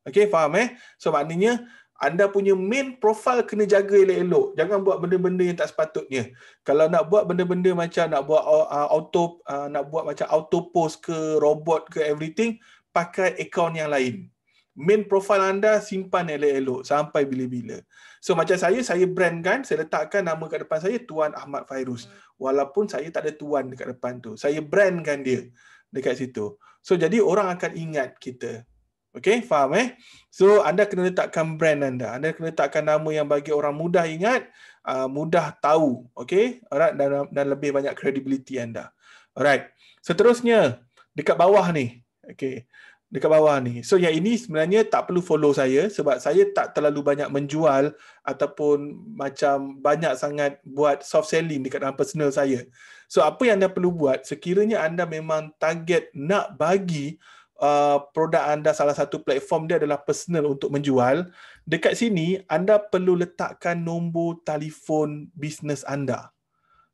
Okay, faham So maknanya, anda punya main profile kena jaga elok-elok. Jangan buat benda-benda yang tak sepatutnya. Kalau nak buat benda-benda macam nak buat macam auto post ke, robot ke, everything, pakai akaun yang lain. Main profile anda simpan elok-elok sampai bila-bila. So macam saya brandkan, saya letakkan nama kat depan saya Tuan Ahmad Fairuz. Walaupun saya tak ada Tuan dekat depan tu. Saya brandkan dia dekat situ. So jadi orang akan ingat kita. Okay, faham So anda kena letakkan brand anda. Anda kena letakkan nama yang bagi orang mudah ingat, mudah tahu. Okay, alright, dan lebih banyak credibility anda. Alright. Seterusnya dekat bawah ni. Okay. Dekat bawah ni. So yang ini sebenarnya tak perlu follow saya sebab saya tak terlalu banyak menjual ataupun macam banyak sangat buat soft selling dekat dalam personal saya. So apa yang anda perlu buat, sekiranya anda memang target nak bagi produk anda salah satu platform dia adalah personal untuk menjual, dekat sini anda perlu letakkan nombor telefon bisnes anda.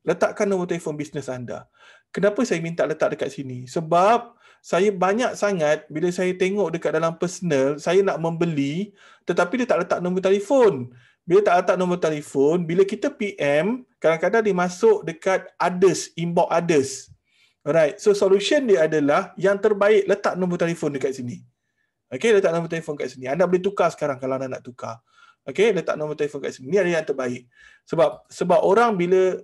Letakkan nombor telefon bisnes anda. Kenapa saya minta letak dekat sini? Sebab saya banyak sangat bila saya tengok dekat dalam personal, saya nak membeli tetapi dia tak letak nombor telefon. Bila tak letak nombor telefon, bila kita PM, kadang-kadang dia masuk dekat others, inbox others. Alright, so solution dia adalah yang terbaik letak nombor telefon dekat sini. Okay, letak nombor telefon kat sini. Anda boleh tukar sekarang kalau anda nak tukar. Okay, letak nombor telefon kat sini. Ini adalah yang terbaik. Sebab orang bila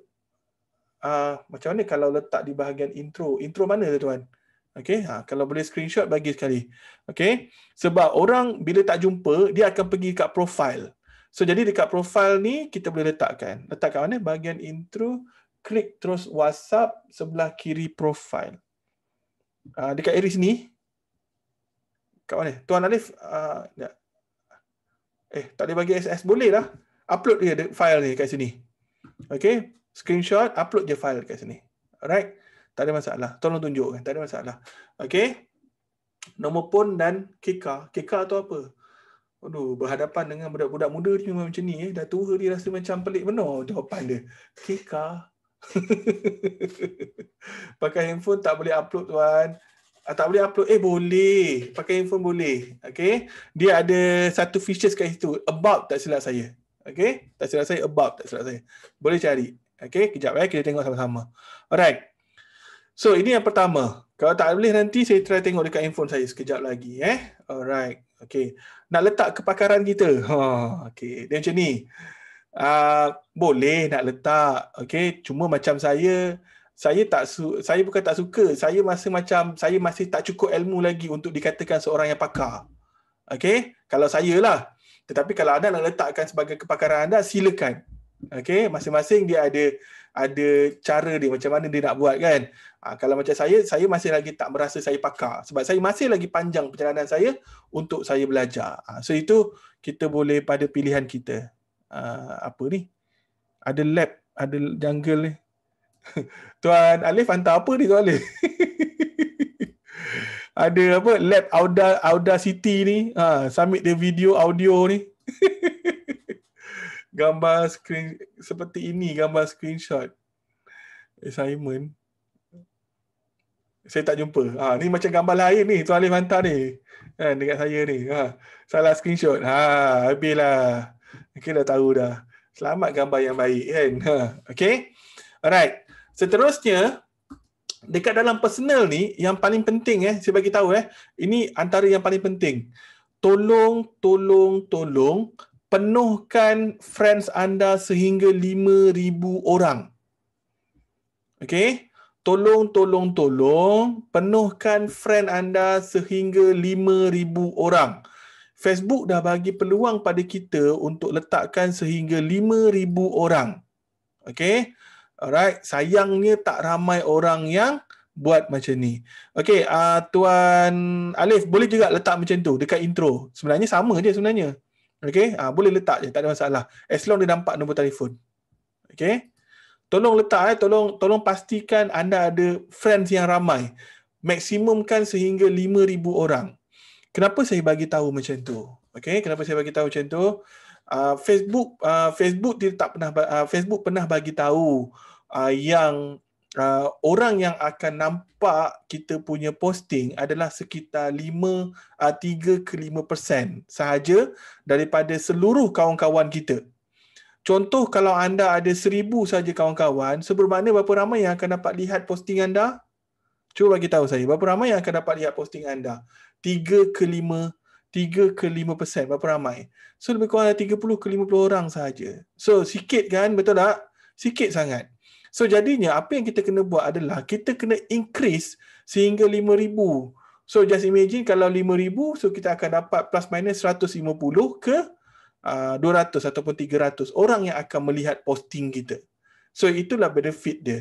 macam mana kalau letak di bahagian intro? Intro mana tuan? Okey, kalau boleh screenshot bagi sekali. Okey, sebab orang bila tak jumpa, dia akan pergi kat profile. So jadi dekat profile ni kita boleh letakkan. Letak kat mana? Bahagian intro, klik terus WhatsApp sebelah kiri profile. Dekat area sini. Kat mana? Tuan Alif, tak boleh bagi SS. Boleh lah. Upload dia file ni kat sini. Okey, screenshot, upload je file kat sini. Alright. Tak ada masalah. Tolong tunjukkan. Tak ada masalah. Okey. Nombor pon dan KK. KK tu apa? Aduh, berhadapan dengan budak-budak muda ni memang macam ni. Dah tua dia rasa macam pelik benar jawapan dia. KK. Pakai handphone tak boleh upload tuan. Tak boleh upload. Boleh. Pakai handphone boleh. Okay. Dia ada satu features kat situ. About tak silap saya. Okay. Tak silap saya. About tak silap saya. Boleh cari. Okay. Kejap kita tengok sama-sama. Alright. So ini yang pertama. Kalau tak boleh nanti saya try tengok dekat handphone saya sekejap lagi. Alright. Okay. Nak letak kepakaran kita. Okay. Dia macam ni. Boleh nak letak. Okay. Cuma macam saya bukan tak suka. Saya masih tak cukup ilmu lagi untuk dikatakan seorang yang pakar. Okay. Kalau saya lah. Tetapi kalau anda nak letakkan sebagai kepakaran anda, silakan. Okay. Masing-masing dia ada cara dia macam mana dia nak buat kan. Kalau macam saya masih lagi tak merasa saya pakar. Sebab saya masih lagi panjang perjalanan saya untuk saya belajar. So itu kita boleh pada pilihan kita. Apa ni? Ada lab, ada jungle ni. Tuan Alif hantar apa ni Tuan Alif? Ada apa? Lab Audacity ni. Submit the video audio ni. Gambar screen seperti ini, gambar screenshot assignment. Saya tak jumpa. Ni macam gambar lain ni Tuan Alif hantar ni. Dekat saya ni. Salah screenshot. Habislah. Okay, dah tahu dah. Selamat gambar yang baik kan. Okay. Alright. Seterusnya, dekat dalam personal ni, yang paling penting saya bagi tahu ini antara yang paling penting. Tolong penuhkan friends anda sehingga 5,000 orang. Okay. Tolong penuhkan friend anda sehingga 5,000 orang. Facebook dah bagi peluang pada kita untuk letakkan sehingga 5,000 orang. Okay. Alright. Sayangnya tak ramai orang yang buat macam ni. Okay. Tuan Alif boleh juga letak macam tu dekat intro. Sebenarnya sama je sebenarnya. Okay. Boleh letak je. Tak ada masalah. As long dia nampak nombor telefon. Okay. Tolong letak, tolong pastikan anda ada friends yang ramai. Maksimumkan sehingga 5,000 orang. Kenapa saya bagi tahu macam tu? Okay, kenapa saya bagi tahu macam tu? Facebook dia tak pernah Facebook pernah bagi tahu yang orang yang akan nampak kita punya posting adalah sekitar 3 ke 5% sahaja daripada seluruh kawan-kawan kita. Contoh kalau anda ada 1,000 saja kawan-kawan, bermakna berapa ramai yang akan dapat lihat posting anda? Cuba bagi tahu saya, berapa ramai yang akan dapat lihat posting anda? 3 ke 5%, berapa ramai? So lebih kurang 30 ke 50 orang sahaja. So sikit kan, betul tak? Sikit sangat. So jadinya apa yang kita kena buat adalah kita kena increase sehingga 5,000. So just imagine kalau 5,000, so kita akan dapat plus minus 150 ke 200 ataupun 300 orang yang akan melihat posting kita. So itulah benefit dia.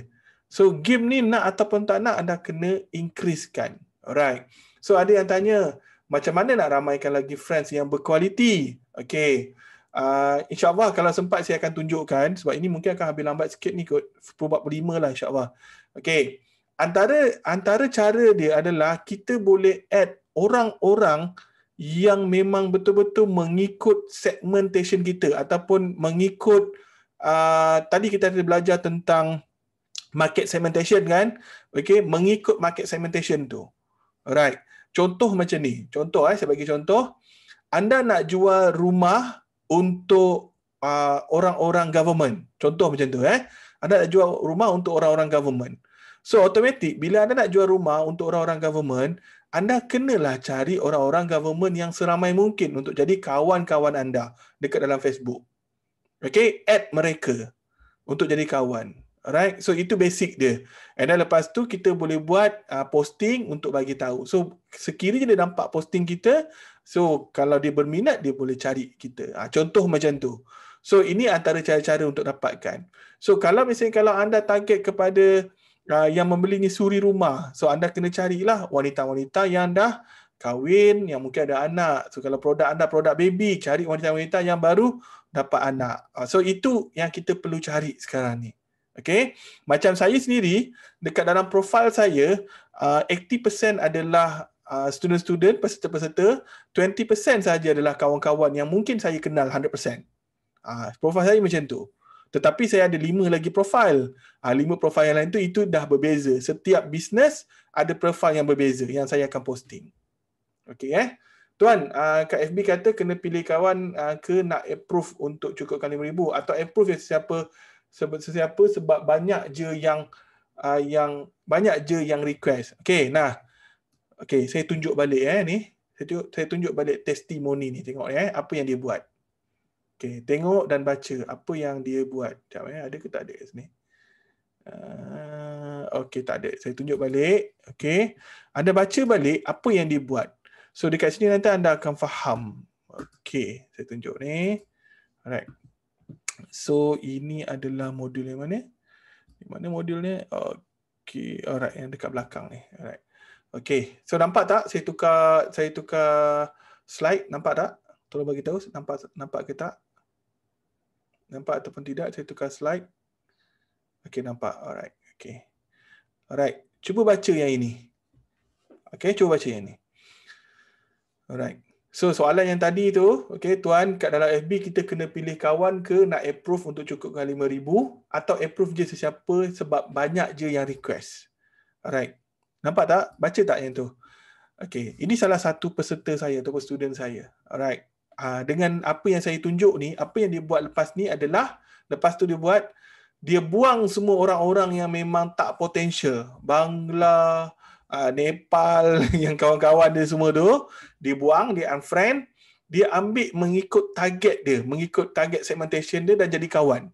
So game ni nak ataupun tak nak anda kena increasekan. Alright. So ada yang tanya, macam mana nak ramaikan lagi friends yang berkualiti? Okay. InsyaAllah kalau sempat saya akan tunjukkan, sebab ini mungkin akan habis lambat sikit ni kot, 45 lah insyaAllah. Okay. Antara cara dia adalah kita boleh add orang-orang yang memang betul-betul mengikut segmentation kita ataupun mengikut tadi kita ada belajar tentang market segmentation kan. Okay, mengikut market segmentation tu. Alright. Contoh macam ni. Contoh saya bagi contoh. Anda nak jual rumah untuk orang-orang government. Contoh macam tu Anda nak jual rumah untuk orang-orang government. So automatik bila anda nak jual rumah untuk orang-orang government, anda kenalah cari orang-orang government yang seramai mungkin untuk jadi kawan-kawan anda dekat dalam Facebook. Okay, add mereka untuk jadi kawan. Alright, so itu basic dia. And then lepas tu kita boleh buat posting untuk bagi tahu. So sekiranya dia nampak posting kita, so kalau dia berminat dia boleh cari kita. Contoh macam tu. So ini antara cara-cara untuk dapatkan. So kalau misalnya kalau anda target kepada yang membeli ni suri rumah, so anda kena carilah wanita-wanita yang dah kahwin, yang mungkin ada anak. So kalau produk anda produk baby, cari wanita-wanita yang baru dapat anak. So itu yang kita perlu cari sekarang ni. Okay, macam saya sendiri dekat dalam profil saya 80% adalah student-student, peserta-peserta, 20% saja adalah kawan-kawan yang mungkin saya kenal 100%. Profil saya macam tu. Tetapi saya ada 5 lagi profil. 5 profil yang lain tu itu dah berbeza. Setiap bisnes ada profil yang berbeza yang saya akan posting. Okay Tuan, Kak FB kata kena pilih kawan ke nak approve untuk cukupkan 5,000 atau approve sesiapa sebab banyak je yang request. Okey, saya tunjuk balik ni. Saya tunjuk balik testimoni ni, tengok apa yang dia buat. Okey, tengok dan baca apa yang dia buat. Jap ada ke tak ada kat sini? Okey, tak ada. Saya tunjuk balik. Okey. Anda baca balik apa yang dia buat. So dekat sini nanti anda akan faham. Okey, saya tunjuk ni. Alright. So ini adalah modul yang mana? Di mana modul ni? Okey, alright, yang dekat belakang ni. Alright. Okey, so nampak tak saya tukar slide, nampak tak? Tolong bagi tahu nampak ke tak? Nampak ataupun tidak saya tukar slide? Okey, nampak. Alright. Okey. Alright, cuba baca yang ini. Okey, cuba baca yang ini. Alright. So soalan yang tadi tu, okay, Tuan, kat dalam FB kita kena pilih kawan ke nak approve untuk cukupkan 5,000 atau approve je sesiapa sebab banyak je yang request. Alright. Nampak tak? Baca tak yang tu? Okay. Ini salah satu peserta saya ataupun student saya. Alright. Dengan apa yang saya tunjuk ni, apa yang dia buat lepas ni adalah, lepas tu dia buang semua orang-orang yang memang tak potensial. Bangla, Nepal, yang kawan-kawan dia semua tu, dia buang, dia unfriend, dia ambil mengikut target dia, mengikut target segmentation dia dan jadi kawan.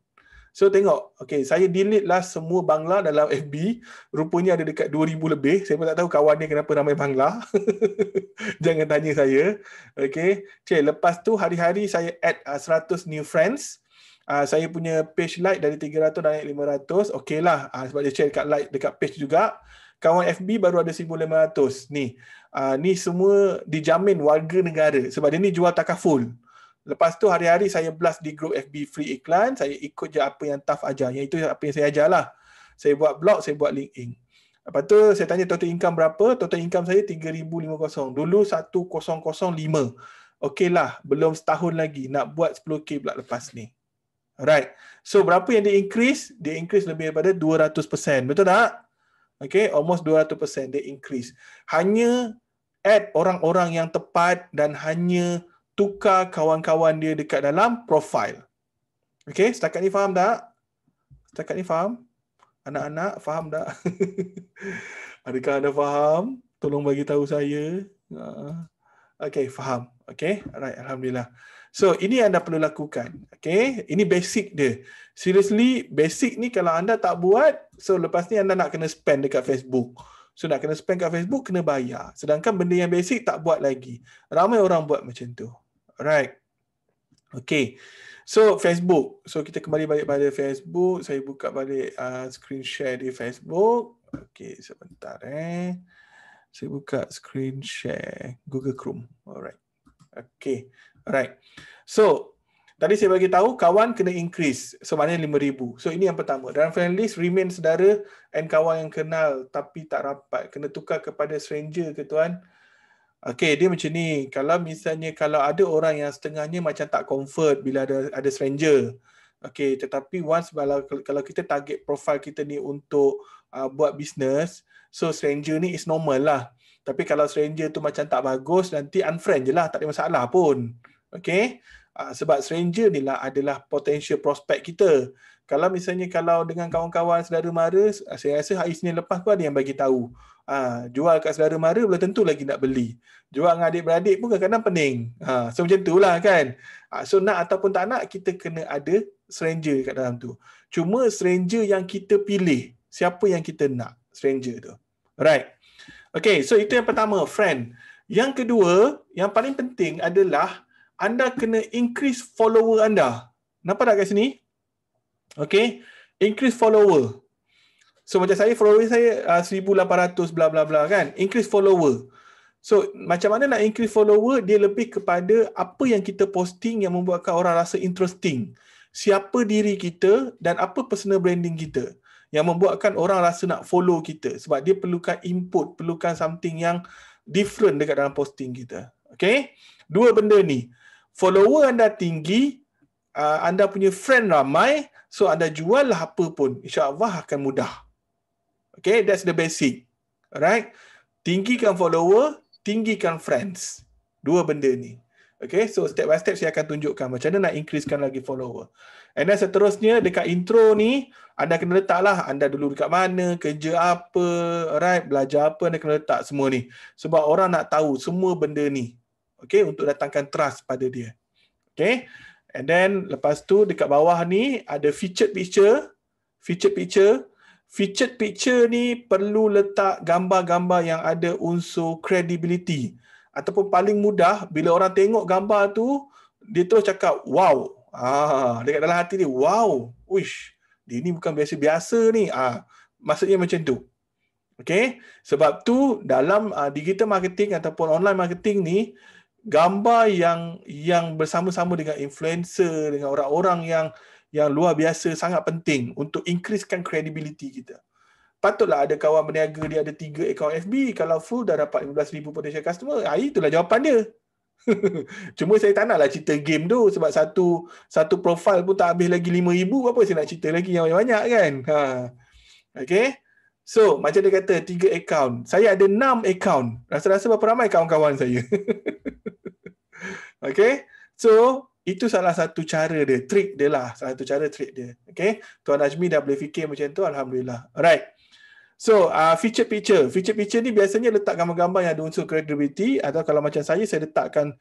So tengok, okay, saya delete lah semua Bangla dalam FB, rupanya ada dekat 2,000 lebih, saya pun tak tahu kawan dia kenapa ramai Bangla. Jangan tanya saya. Okay, lepas tu hari-hari saya add 100 new friends. Saya punya page like dari 300 naik 500, okay lah, sebab dia share dekat like dekat page juga. Kawan FB baru ada 1,500. Ni semua dijamin warga negara sebab dia ni jual takaful. Lepas tu hari-hari saya blast di grup FB free iklan, saya ikut je apa yang TAF ajar. Yang itu apa yang saya ajar lah. Saya buat blog, saya buat LinkedIn. Lepas tu saya tanya total income berapa? Total income saya 3,050. Dulu 1,005. Okey lah, belum setahun lagi. Nak buat 10K pula lepas ni. Alright. So berapa yang dia increase? Dia increase lebih daripada 200%. Betul tak? Okay, almost 200% dia increase. Hanya add orang-orang yang tepat dan hanya tukar kawan-kawan dia dekat dalam profile. Okay, setakat ni faham tak? Setakat ni faham? Anak-anak faham tak? Adakah anda faham? Tolong bagi tahu saya. Okay, faham. Okay, alright, alhamdulillah. So, ini anda perlu lakukan. Okay, ini basic dia. Seriously, basic ni kalau anda tak buat, so lepas ni anda nak kena spend dekat Facebook. So, nak kena spend kat Facebook, kena bayar. Sedangkan benda yang basic tak buat lagi. Ramai orang buat macam tu. Alright. Okay. So, Facebook. So, kita kembali balik pada Facebook. Saya buka balik screen share di Facebook. Okay, sebentar Saya buka screen share Google Chrome. Alright. Okay. Alright. So, tadi saya bagi tahu kawan kena increase. So, maknanya 5,000. So, ini yang pertama. Dalam friend list, remain saudara and kawan yang kenal tapi tak rapat. Kena tukar kepada stranger ke tuan? Okay, dia macam ni. Kalau misalnya, kalau ada orang yang setengahnya macam tak comfort bila ada stranger. Okay, tetapi once kalau kita target profile kita ni untuk buat business, so stranger ni is normal lah. Tapi kalau stranger tu macam tak bagus, nanti unfriend je lah. Tak ada masalah pun. Okay, sebab stranger ni lah adalah potential prospect kita. Kalau misalnya dengan kawan-kawan saudara mara, saya rasa hari Isnin lepas pun ada yang bagi tahu. Jual kat saudara mara belum tentu lagi nak beli. Jual dengan adik-beradik pun kadang-kadang pening. So macam tu lah kan. So nak ataupun tak nak, kita kena ada stranger kat dalam tu. Cuma stranger yang kita pilih. Siapa yang kita nak stranger tu. Alright. Okay, so itu yang pertama, friend. Yang kedua, yang paling penting adalah anda kena increase follower anda. Nampak tak kat sini? Okay, increase follower. So macam saya, follower saya 1,800 bla bla bla kan. Increase follower. So macam mana nak increase follower, dia lebih kepada apa yang kita posting yang membuatkan orang rasa interesting. Siapa diri kita dan apa personal branding kita yang membuatkan orang rasa nak follow kita. Sebab dia perlukan input, perlukan something yang different dekat dalam posting kita. Okay? Dua benda ni. Follower anda tinggi, anda punya friend ramai, so anda jual lah apa pun, insya-Allah akan mudah. Okay, that's the basic. Alright? Tinggikan follower, tinggikan friends. Dua benda ni. Okay, so step by step saya akan tunjukkan macam mana nak increasekan lagi follower. And then seterusnya dekat intro ni, anda kena letaklah anda dulu dekat mana, kerja apa, alright, belajar apa, anda kena letak semua ni. Sebab orang nak tahu semua benda ni. Okay, untuk datangkan trust pada dia. Okay, and then lepas tu dekat bawah ni ada featured picture. Featured picture ni perlu letak gambar-gambar yang ada unsur credibility. Ataupun paling mudah, bila orang tengok gambar tu, dia terus cakap, wow. Dekat dalam hati dia, wow. Uish, dia ni bukan biasa-biasa ni. Maksudnya macam tu. Okay? Sebab tu, dalam digital marketing ataupun online marketing ni, gambar yang bersama-sama dengan influencer, dengan orang-orang yang luar biasa sangat penting untuk increasekan credibility kita. Patutlah ada kawan berniaga dia ada 3 akaun FB, kalau full dah dapat 15,000 potential customer. Itulah jawapan dia. Cuma saya tak naklah cerita game tu sebab satu profile pun tak habis lagi 5,000, apa saya nak cerita lagi yang banyak-banyak kan. Okay. So, macam dia kata 3 akaun. Saya ada 6 akaun. Rasa-rasa berapa ramai kawan-kawan saya. Okay. So, itu salah satu cara dia, trik dia lah. Salah satu cara trik dia. Okay. Tuan Najmi dah boleh fikir macam tu, alhamdulillah. Alright. So, featured picture. Featured picture ni biasanya letak gambar-gambar yang ada unsur credibility, atau kalau macam saya letakkan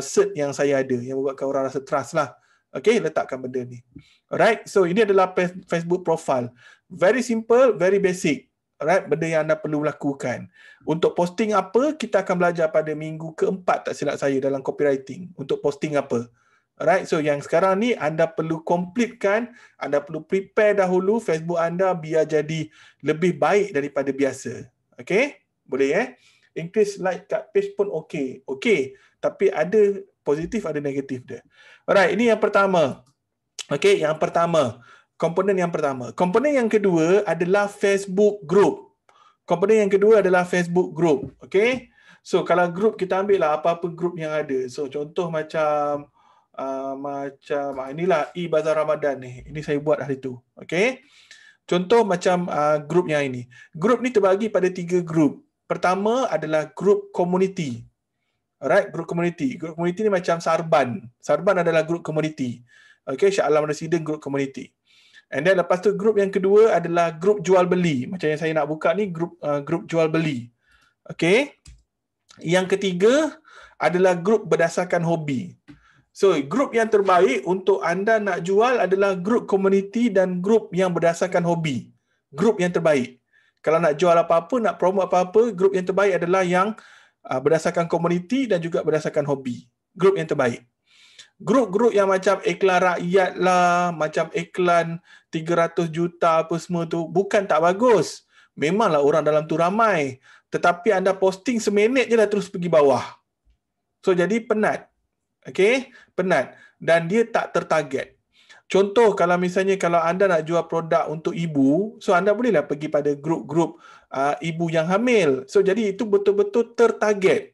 cert yang saya ada, yang membuatkan orang rasa trust lah. Okay, letakkan benda ni. Alright. So, ini adalah Facebook profile. Very simple, very basic. Alright, benda yang anda perlu lakukan. Untuk posting apa, kita akan belajar pada minggu keempat, tak silap saya, dalam copywriting. Untuk posting apa. Alright, so yang sekarang ni anda perlu completekan, anda perlu prepare dahulu Facebook anda biar jadi lebih baik daripada biasa. Okay, boleh increase like kat page pun okay. Okay, tapi ada positif, ada negatif dia. Alright, ini yang pertama. Okay, yang pertama. Komponen yang pertama. Komponen yang kedua adalah Facebook group. Komponen yang kedua adalah Facebook group. Okay, so kalau group kita ambil lah apa-apa group yang ada. So contoh macam inilah e-Bazar Ramadan ni. Ini saya buat hari tu. Okay. Contoh macam grup yang ini. Grup ni terbagi pada 3 grup. Pertama adalah grup community. Alright, grup community. Grup community ni macam Sarban. Sarban adalah grup community. Okay, Shah Alam Resident grup community. And then lepas tu grup yang kedua adalah grup jual beli. Macam yang saya nak buka ni grup jual beli. Okay. Yang ketiga adalah grup berdasarkan hobi. So, grup yang terbaik untuk anda nak jual adalah grup community dan grup yang berdasarkan hobi. Grup yang terbaik. Kalau nak jual apa-apa, nak promote apa-apa, grup yang terbaik adalah yang berdasarkan community dan juga berdasarkan hobi. Grup yang terbaik. Grup-grup yang macam iklan rakyat lah, macam iklan 300 juta apa semua tu, bukan tak bagus. Memanglah orang dalam tu ramai. Tetapi anda posting seminit je dah terus pergi bawah. So, jadi penat. Okay, penat dan dia tak tertarget. Contoh kalau misalnya kalau anda nak jual produk untuk ibu, so anda bolehlah pergi pada grup-grup ibu yang hamil. So jadi itu betul-betul tertarget.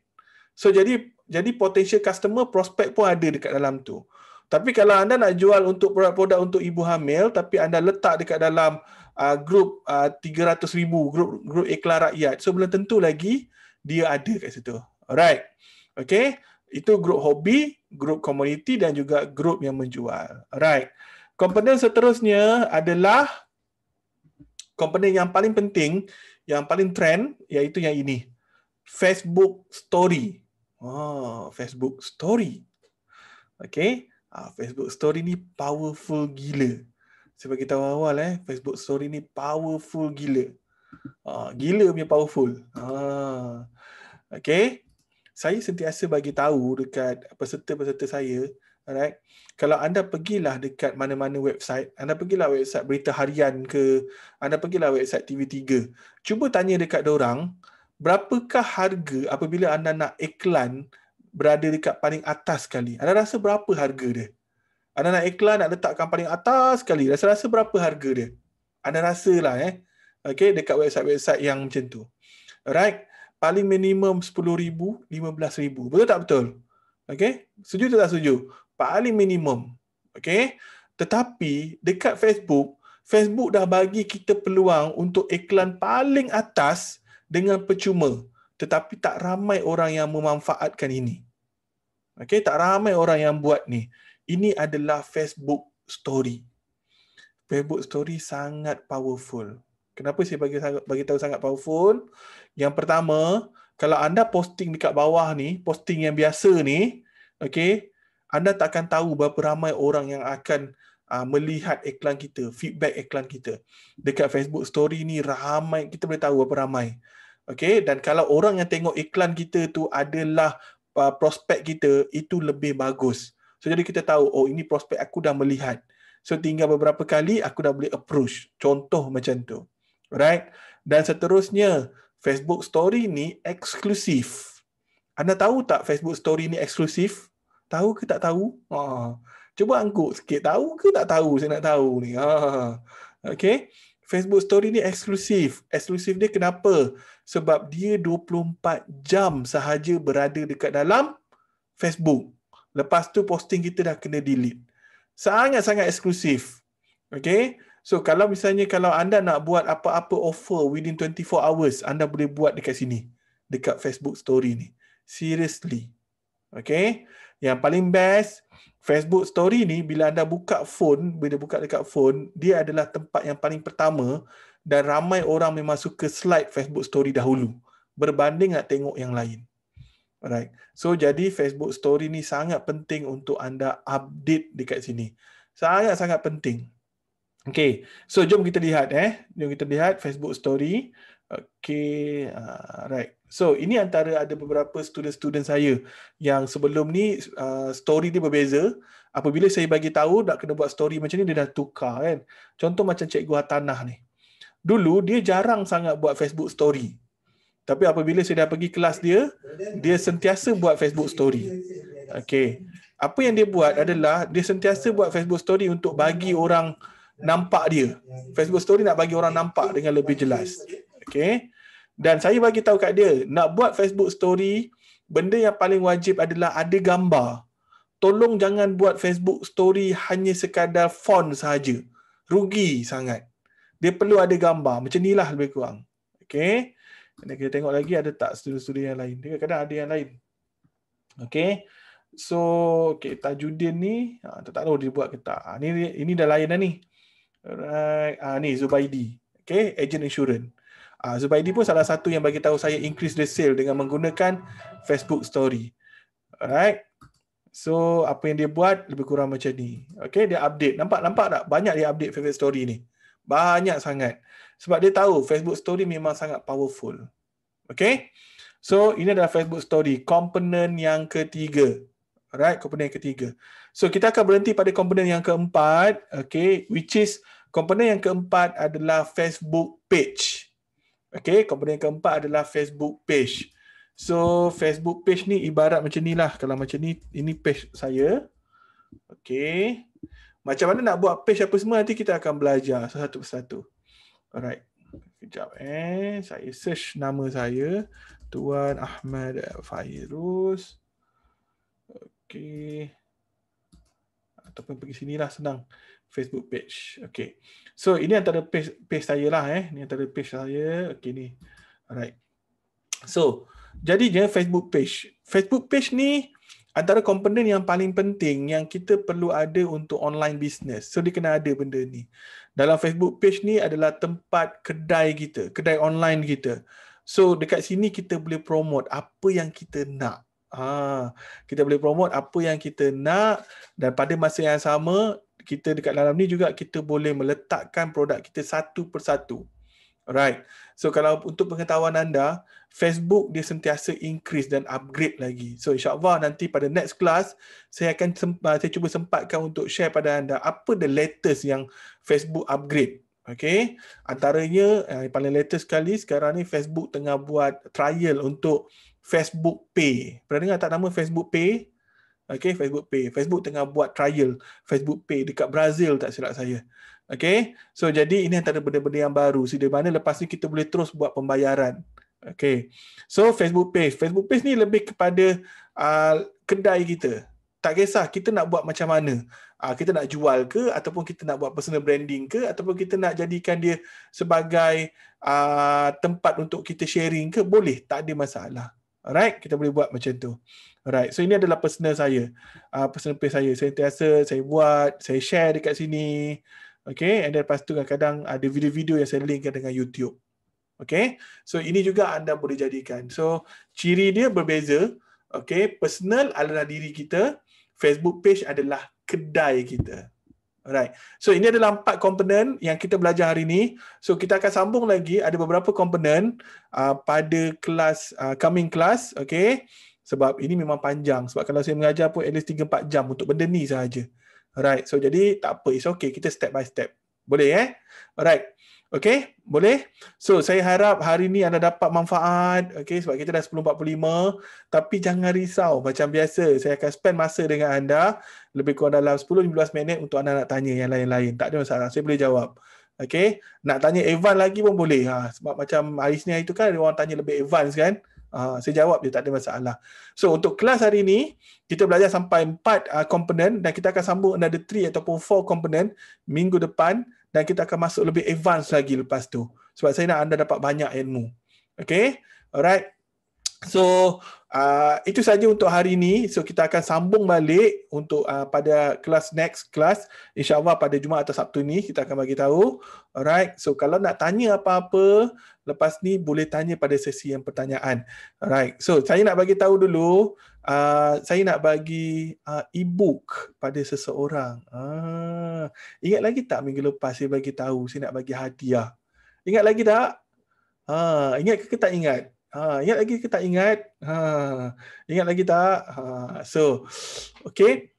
So jadi potential customer, prospek pun ada dekat dalam tu. Tapi kalau anda nak jual untuk produk-produk untuk ibu hamil tapi anda letak dekat dalam grup 300,000, grup iklan rakyat, so belum tentu lagi dia ada kat situ. Alright. Okay. Itu grup hobi, grup community dan juga grup yang menjual. Alright. Komponen seterusnya adalah komponen yang paling penting, yang paling trend, iaitu yang ini. Facebook Story. Facebook Story. Okay. Facebook Story ni powerful gila. Saya bagi tahu awal Facebook Story ni powerful gila. Gila punya powerful. Okay. Saya sentiasa bagi tahu dekat peserta-peserta saya, alright, kalau anda pergilah dekat mana-mana website, anda pergilah website berita harian ke, anda pergilah website TV3, cuba tanya dekat dorang, berapakah harga apabila anda nak iklan berada dekat paling atas sekali? Anda rasa berapa harga dia? Anda nak iklan, nak letakkan paling atas sekali, rasa berapa harga dia? Anda rasalah okay, dekat website-website yang macam tu. Alright. Paling minimum 10,000, 15,000. Betul tak betul? Okay? Setuju tak setuju? Paling minimum. Okay? Tetapi dekat Facebook dah bagi kita peluang untuk iklan paling atas dengan percuma. Tetapi tak ramai orang yang memanfaatkan ini. Okay? Tak ramai orang yang buat ni. Ini adalah Facebook Story. Facebook Story sangat powerful. Kenapa saya bagi tahu sangat powerful? Yang pertama, kalau anda posting dekat bawah ni, posting yang biasa ni, okay, anda tak akan tahu berapa ramai orang yang akan melihat iklan kita, feedback iklan kita. Dekat Facebook Story ni ramai, kita boleh tahu berapa ramai. Okay, dan kalau orang yang tengok iklan kita tu adalah prospek kita, itu lebih bagus. So jadi kita tahu, oh ini prospek aku dah melihat. So tinggal beberapa kali aku dah boleh approach. Contoh macam tu. Right? Dan seterusnya, Facebook Story ni eksklusif. Anda tahu tak Facebook Story ni eksklusif? Tahu ke tak tahu? Cuba angkut sikit. Tahu ke tak tahu? Saya nak tahu ni. Okay. Facebook Story ni eksklusif. Eksklusif dia kenapa? Sebab dia 24 jam sahaja berada dekat dalam Facebook. Lepas tu posting kita dah kena delete. Sangat-sangat eksklusif. Okay. So kalau misalnya kalau anda nak buat apa-apa offer within 24 hours, anda boleh buat dekat sini. Dekat Facebook Story ni. Seriously. Okay. Yang paling best, Facebook Story ni bila anda buka phone, bila buka dekat phone, dia adalah tempat yang paling pertama dan ramai orang memang suka slide Facebook Story dahulu. Berbanding nak tengok yang lain. Alright. So jadi Facebook Story ni sangat penting untuk anda update dekat sini. Sangat-sangat penting. Okay, so jom kita lihat Jom kita lihat Facebook Story. Okay, right. So ini antara ada beberapa student-student saya yang sebelum ni story dia berbeza. Apabila saya bagi tahu nak kena buat story macam ni, dia dah tukar kan. Contoh macam Cikgu Hatanah ni. Dulu dia jarang sangat buat Facebook Story. Tapi apabila saya dah pergi kelas dia, dia sentiasa buat Facebook Story. Okay. Apa yang dia buat adalah dia sentiasa buat Facebook Story untuk bagi orang nampak dia. Facebook Story nak bagi orang nampak dengan lebih jelas. Okay. Dan saya bagi tahu kat dia, nak buat Facebook Story, benda yang paling wajib adalah ada gambar. Tolong jangan buat Facebook Story hanya sekadar font sahaja. Rugi sangat. Dia perlu ada gambar. Macam inilah lebih kurang. Okay. Dan kita tengok lagi ada tak student-student yang lain. Kadang-kadang ada yang lain. Okay. So, okay, Tajuddin ni, tak tahu dia buat ke tak. Ini dah lain dah ni. Alright. Ni Zubaidi. Okay, agent insurance. Zubaidi pun salah satu yang bagi tahu saya increase the sale dengan menggunakan Facebook Story. Alright. So, apa yang dia buat lebih kurang macam ni. Okay, dia update. Nampak tak? Banyak dia update Facebook Story ni. Banyak sangat. Sebab dia tahu Facebook Story memang sangat powerful. Okay. So, ini adalah Facebook Story. Komponen yang ketiga. Alright, komponen yang ketiga. So, kita akan berhenti pada komponen yang keempat. Okay, which is komponen yang keempat adalah Facebook page. Okay, komponen yang keempat adalah Facebook page. So, Facebook page ni ibarat macam ni lah. Kalau macam ni, ini page saya. Okay. Macam mana nak buat page apa semua nanti kita akan belajar satu persatu. Alright. Sekejap saya search nama saya. Tuan Ahmad Fairuz. Okay. Ataupun pergi sini lah senang. Facebook page. Okay. So ini antara page saya lah Ini antara page saya. Okay ni. Alright. So jadinya Facebook page. Facebook page ni antara komponen yang paling penting yang kita perlu ada untuk online business. So dia kena ada benda ni. Dalam Facebook page ni adalah tempat kedai kita. Kedai online kita. So dekat sini kita boleh promote apa yang kita nak. Kita boleh promote apa yang kita nak, dan pada masa yang sama kita dekat dalam ni juga kita boleh meletakkan produk kita satu persatu. Alright. So kalau untuk pengetahuan anda, Facebook dia sentiasa increase dan upgrade lagi. So insyaAllah nanti pada next class saya akan saya cuba sempatkan untuk share pada anda apa the latest yang Facebook upgrade. Okay. Antaranya yang paling latest sekali sekarang ni, Facebook tengah buat trial untuk Facebook Pay. Pernah dengar tak nama Facebook Pay? Okay, Facebook Pay. Facebook tengah buat trial Facebook Pay dekat Brazil tak silap saya. Okay, so jadi ini antara benda-benda yang baru. Di mana lepas ni kita boleh terus buat pembayaran. Okay, so Facebook Pay. Facebook Pay ni lebih kepada kedai kita. Tak kisah kita nak buat macam mana. Kita nak jual ke, ataupun kita nak buat personal branding ke, ataupun kita nak jadikan dia sebagai tempat untuk kita sharing ke, boleh. Tak ada masalah. Alright, kita boleh buat macam tu. Alright, so ini adalah personal saya. Personal page saya. Saya buat, saya share dekat sini. Okay, and then lepas tu kadang-kadang ada video-video yang saya linkkan dengan YouTube. Okay, so ini juga anda boleh jadikan. So, ciri dia berbeza. Okay, personal adalah diri kita. Facebook page adalah kedai kita. Alright, so ini adalah 4 komponen yang kita belajar hari ini. So kita akan sambung lagi, ada beberapa komponen pada kelas, coming class, okay. Sebab ini memang panjang, sebab kalau saya mengajar pun at least 3-4 jam untuk benda ni sahaja. Alright, so jadi tak apa, it's okay, kita step by step. Boleh Alright, okay, boleh. So saya harap hari ni anda dapat manfaat, okay, sebab kita dah 10.45. Tapi jangan risau, macam biasa saya akan spend masa dengan anda lebih kurang dalam 10-15 minit untuk anda nak tanya yang lain-lain. Tak ada masalah, saya boleh jawab. Okay, nak tanya advance lagi pun boleh. Sebab macam hari Isnin itu kan orang tanya lebih advance kan. Saya jawab dia, tak ada masalah. So untuk kelas hari ni kita belajar sampai 4 komponen, dan kita akan sambung another 3 ataupun 4 komponen minggu depan, dan kita akan masuk lebih advance lagi lepas tu. Sebab saya nak anda dapat banyak ilmu. Okay, alright. So itu saja untuk hari ini. So kita akan sambung balik untuk pada kelas next class, InsyaAllah pada Jumaat atau Sabtu ni kita akan bagi tahu. Alright. So kalau nak tanya apa-apa lepas ni boleh tanya pada sesi yang pertanyaan. Alright. So saya nak bagi tahu dulu, saya nak bagi e-book pada seseorang. Ingat lagi tak minggu lepas saya bagi tahu saya nak bagi hadiah? Ingat lagi tak? Ingat ke tak ingat? Ingat lagi ke tak ingat? Ingat lagi tak? So, okay.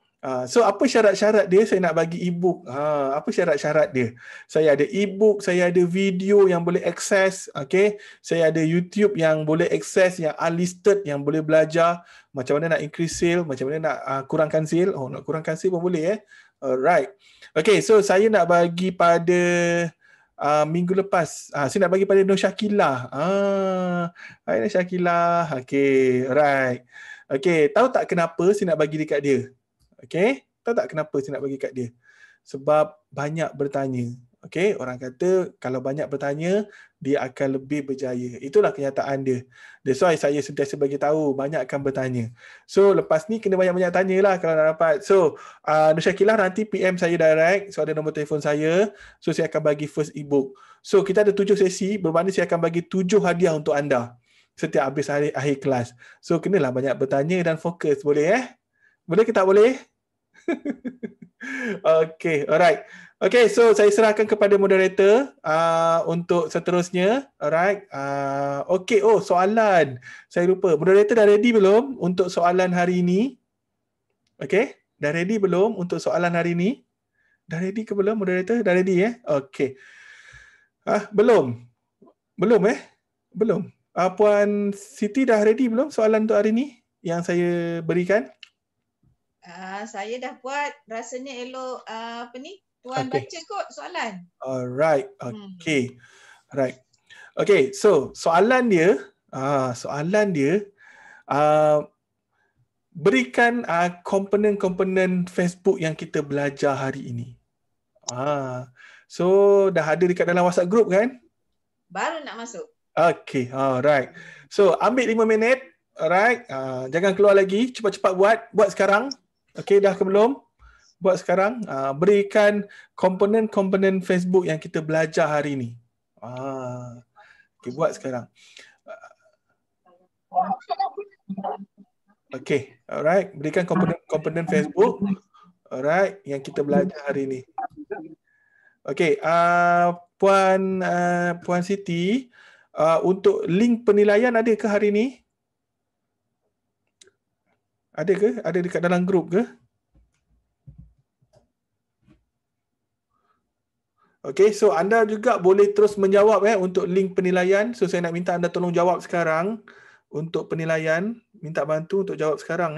So, apa syarat-syarat dia saya nak bagi e-book? Apa syarat-syarat dia? Saya ada e-book, saya ada video yang boleh akses, okay. Saya ada YouTube yang boleh akses, yang unlisted, yang boleh belajar macam mana nak increase sale, macam mana nak kurangkan sale. Nak kurangkan sale pun boleh Alright. Okay, so saya nak bagi pada minggu lepas, saya nak bagi pada Nur Syakilah. Hai Nur Syakilah. Okay, right. Okay, tahu tak kenapa saya nak bagi dekat dia? Okay, tahu tak kenapa saya nak bagi dekat dia? Sebab banyak bertanya. Okay, orang kata kalau banyak bertanya, dia akan lebih berjaya. Itulah kenyataan dia. That's why saya sentiasa bagi tahu, banyak akan bertanya. So, lepas ni kena banyak-banyak tanyalah kalau nak dapat. So, Nur Syakilah nanti PM saya direct. So, ada nombor telefon saya. So, saya akan bagi first e-book. So, kita ada 7 sesi. Bermakna saya akan bagi 7 hadiah untuk anda setiap habis akhir kelas. So, kenalah banyak bertanya dan fokus. Boleh Boleh ke tak boleh? Okay, alright. Okay, so saya serahkan kepada moderator untuk seterusnya. Alright. Okay, soalan. Saya lupa. Moderator dah ready belum untuk soalan hari ini? Okay, dah ready belum untuk soalan hari ini? Dah ready ke belum moderator? Dah ready Okay. Belum? Belum Belum. Puan Siti dah ready belum soalan untuk hari ini yang saya berikan? Saya dah buat, rasanya elok Tuan baca kot soalan. Alright, okay. Alright. Okay, so soalan dia, berikan komponen-komponen Facebook yang kita belajar hari ini. So dah ada dekat dalam WhatsApp group kan? Baru nak masuk. Okay, alright. So ambil 5 minit, alright. Jangan keluar lagi, cepat-cepat buat sekarang. Okay, dah ke belum? Buat sekarang. Berikan komponen-komponen Facebook yang kita belajar hari ini. Okay, buat sekarang. Okay, alright. Berikan komponen Facebook. Alright, yang kita belajar hari ini. Okay, Puan Siti, untuk link penilaian ada ke hari ini? Ada ke? Ada dekat dalam grup ke? Okay, so anda juga boleh terus menjawab untuk link penilaian. So saya nak minta anda tolong jawab sekarang untuk penilaian. Minta bantu untuk jawab sekarang.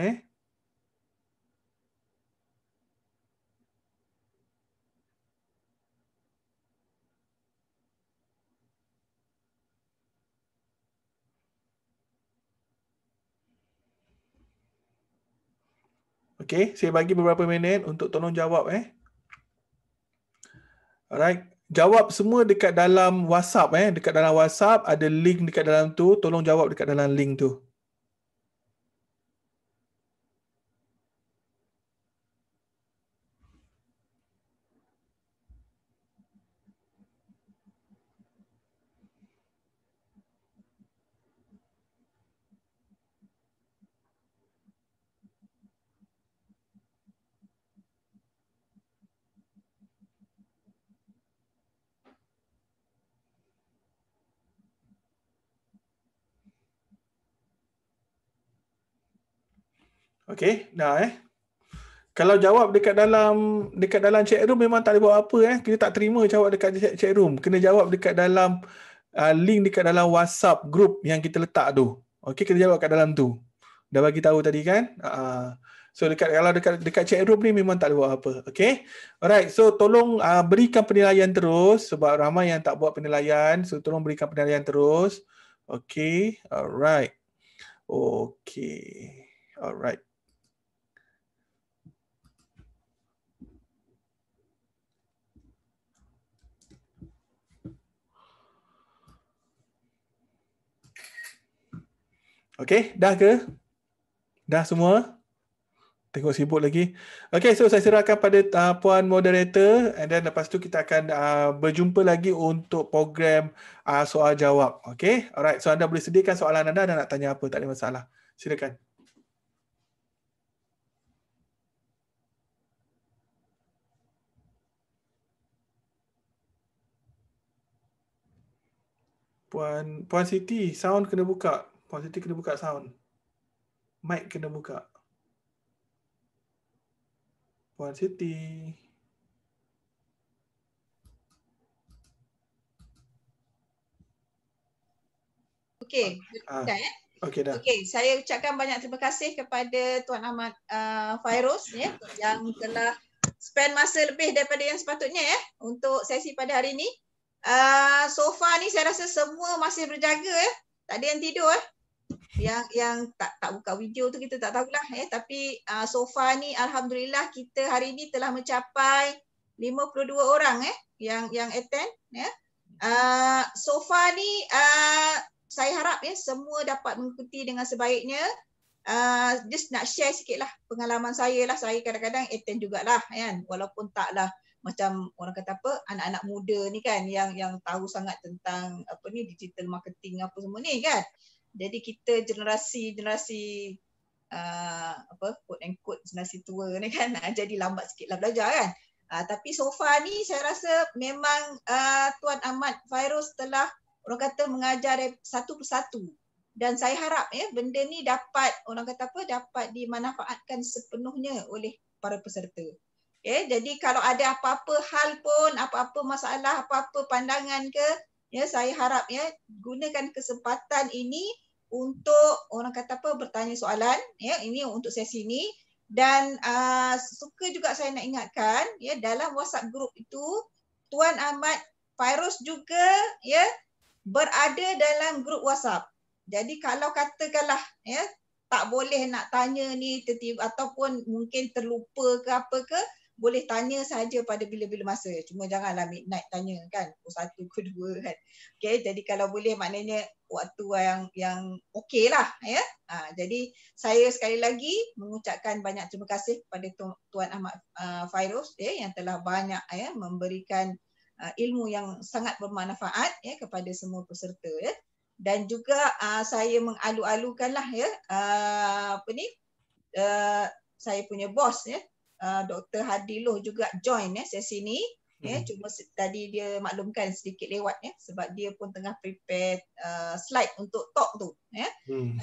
Okay, saya bagi beberapa minit untuk tolong jawab. Alright. Jawab semua dekat dalam WhatsApp. Dekat dalam WhatsApp ada link dekat dalam tu. Tolong jawab dekat dalam link tu. Okay, dah Kalau jawab dekat dalam chat room memang tak boleh buat apa Kita tak terima jawab dekat chat room. Kena jawab dekat dalam link dekat dalam WhatsApp group yang kita letak tu. Okay, kena jawab kat dalam tu. Dah bagi tahu tadi kan? So kalau dekat chat room ni memang tak boleh buat apa. Okay? Alright, so tolong berikan penilaian terus sebab ramai yang tak buat penilaian. So tolong berikan penilaian terus. Okay, alright. Okay, alright. Okay, dah ke? Dah semua? Tengok sibuk lagi. Okay, so saya serahkan pada Puan Moderator and then lepas tu kita akan berjumpa lagi untuk program soal jawab. Okay, alright. So anda boleh sediakan soalan anda dan nak tanya apa, tak ada masalah. Silakan. Puan Siti, sound kena buka. Puan Siti kena buka sound. Mic kena buka. Puan Siti. Okey, dah Okey, dah. Okey, saya ucapkan banyak terima kasih kepada Tuan Ahmad Fairuz yang telah spend masa lebih daripada yang sepatutnya untuk sesi pada hari ini. So far ni saya rasa semua masih berjaga tak ada yang tidur Yang tak buka video tu kita tak tahulah tapi so far ni alhamdulillah kita hari ini telah mencapai 52 orang yang attend so far ni saya harap semua dapat mengikuti dengan sebaiknya. Just nak share sikitlah pengalaman saya lah. Saya kadang-kadang attend jugalah kan, walaupun taklah macam orang kata apa, anak-anak muda ni kan yang tahu sangat tentang apa ni digital marketing apa semua ni kan. Jadi kita generasi apa quote and quote generasi tua ni kan jadi lambat sikitlah belajar kan. Tapi so far ni saya rasa memang Tuan Ahmad Fairuz telah orang kata mengajar satu persatu. Dan saya harap benda ni dapat orang kata apa, dapat dimanfaatkan sepenuhnya oleh para peserta. Jadi kalau ada apa-apa hal pun, apa-apa masalah, apa-apa pandangan ke, saya harap gunakan kesempatan ini untuk orang kata apa, bertanya soalan. Ini untuk sesi ini. Dan suka juga saya nak ingatkan, dalam WhatsApp group itu Tuan Ahmad Fairuz juga berada dalam grup WhatsApp. Jadi kalau katakanlah tak boleh nak tanya ni tiba-tiba ataupun mungkin terlupa ke apa ke, boleh tanya saja pada bila-bila masa. Cuma janganlah midnight tanya kan, pukul 1 ke 2 kan. Okay, jadi kalau boleh maknanya waktu yang okey lah jadi saya sekali lagi mengucapkan banyak terima kasih kepada Tuan Ahmad Fairuz yang telah banyak memberikan ilmu yang sangat bermanfaat kepada semua peserta dan juga saya mengalu-alukanlah apa ni saya punya bos ya, Dr. Hadi Loh juga join sesi ni. Cuma tadi dia maklumkan sedikit lewat sebab dia pun tengah prepare slide untuk talk tu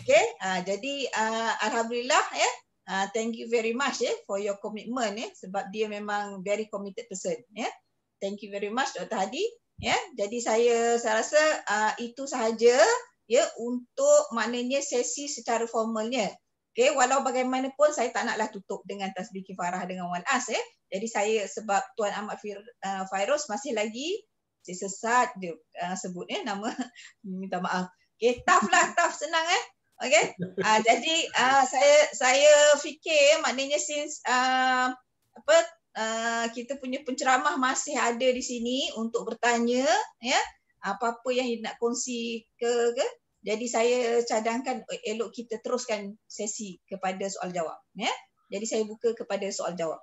Okay, jadi alhamdulillah thank you very much for your commitment sebab dia memang very committed person Thank you very much Dr. Hadi jadi saya rasa itu sahaja untuk maknanya sesi secara formalnya. Okay, walau bagaimanapun saya tak naklah tutup dengan tasbih kifarah dengan walas Jadi saya sebab Tuan Ahmad Fairuz masih lagi saya sesat dia sebut nama minta maaf. Okay, tough senang Okay. Jadi saya fikir maknanya since kita punya penceramah masih ada di sini untuk bertanya apa-apa yang nak kongsi ke. Jadi saya cadangkan elok kita teruskan sesi kepada soal jawab Jadi saya buka kepada soal jawab.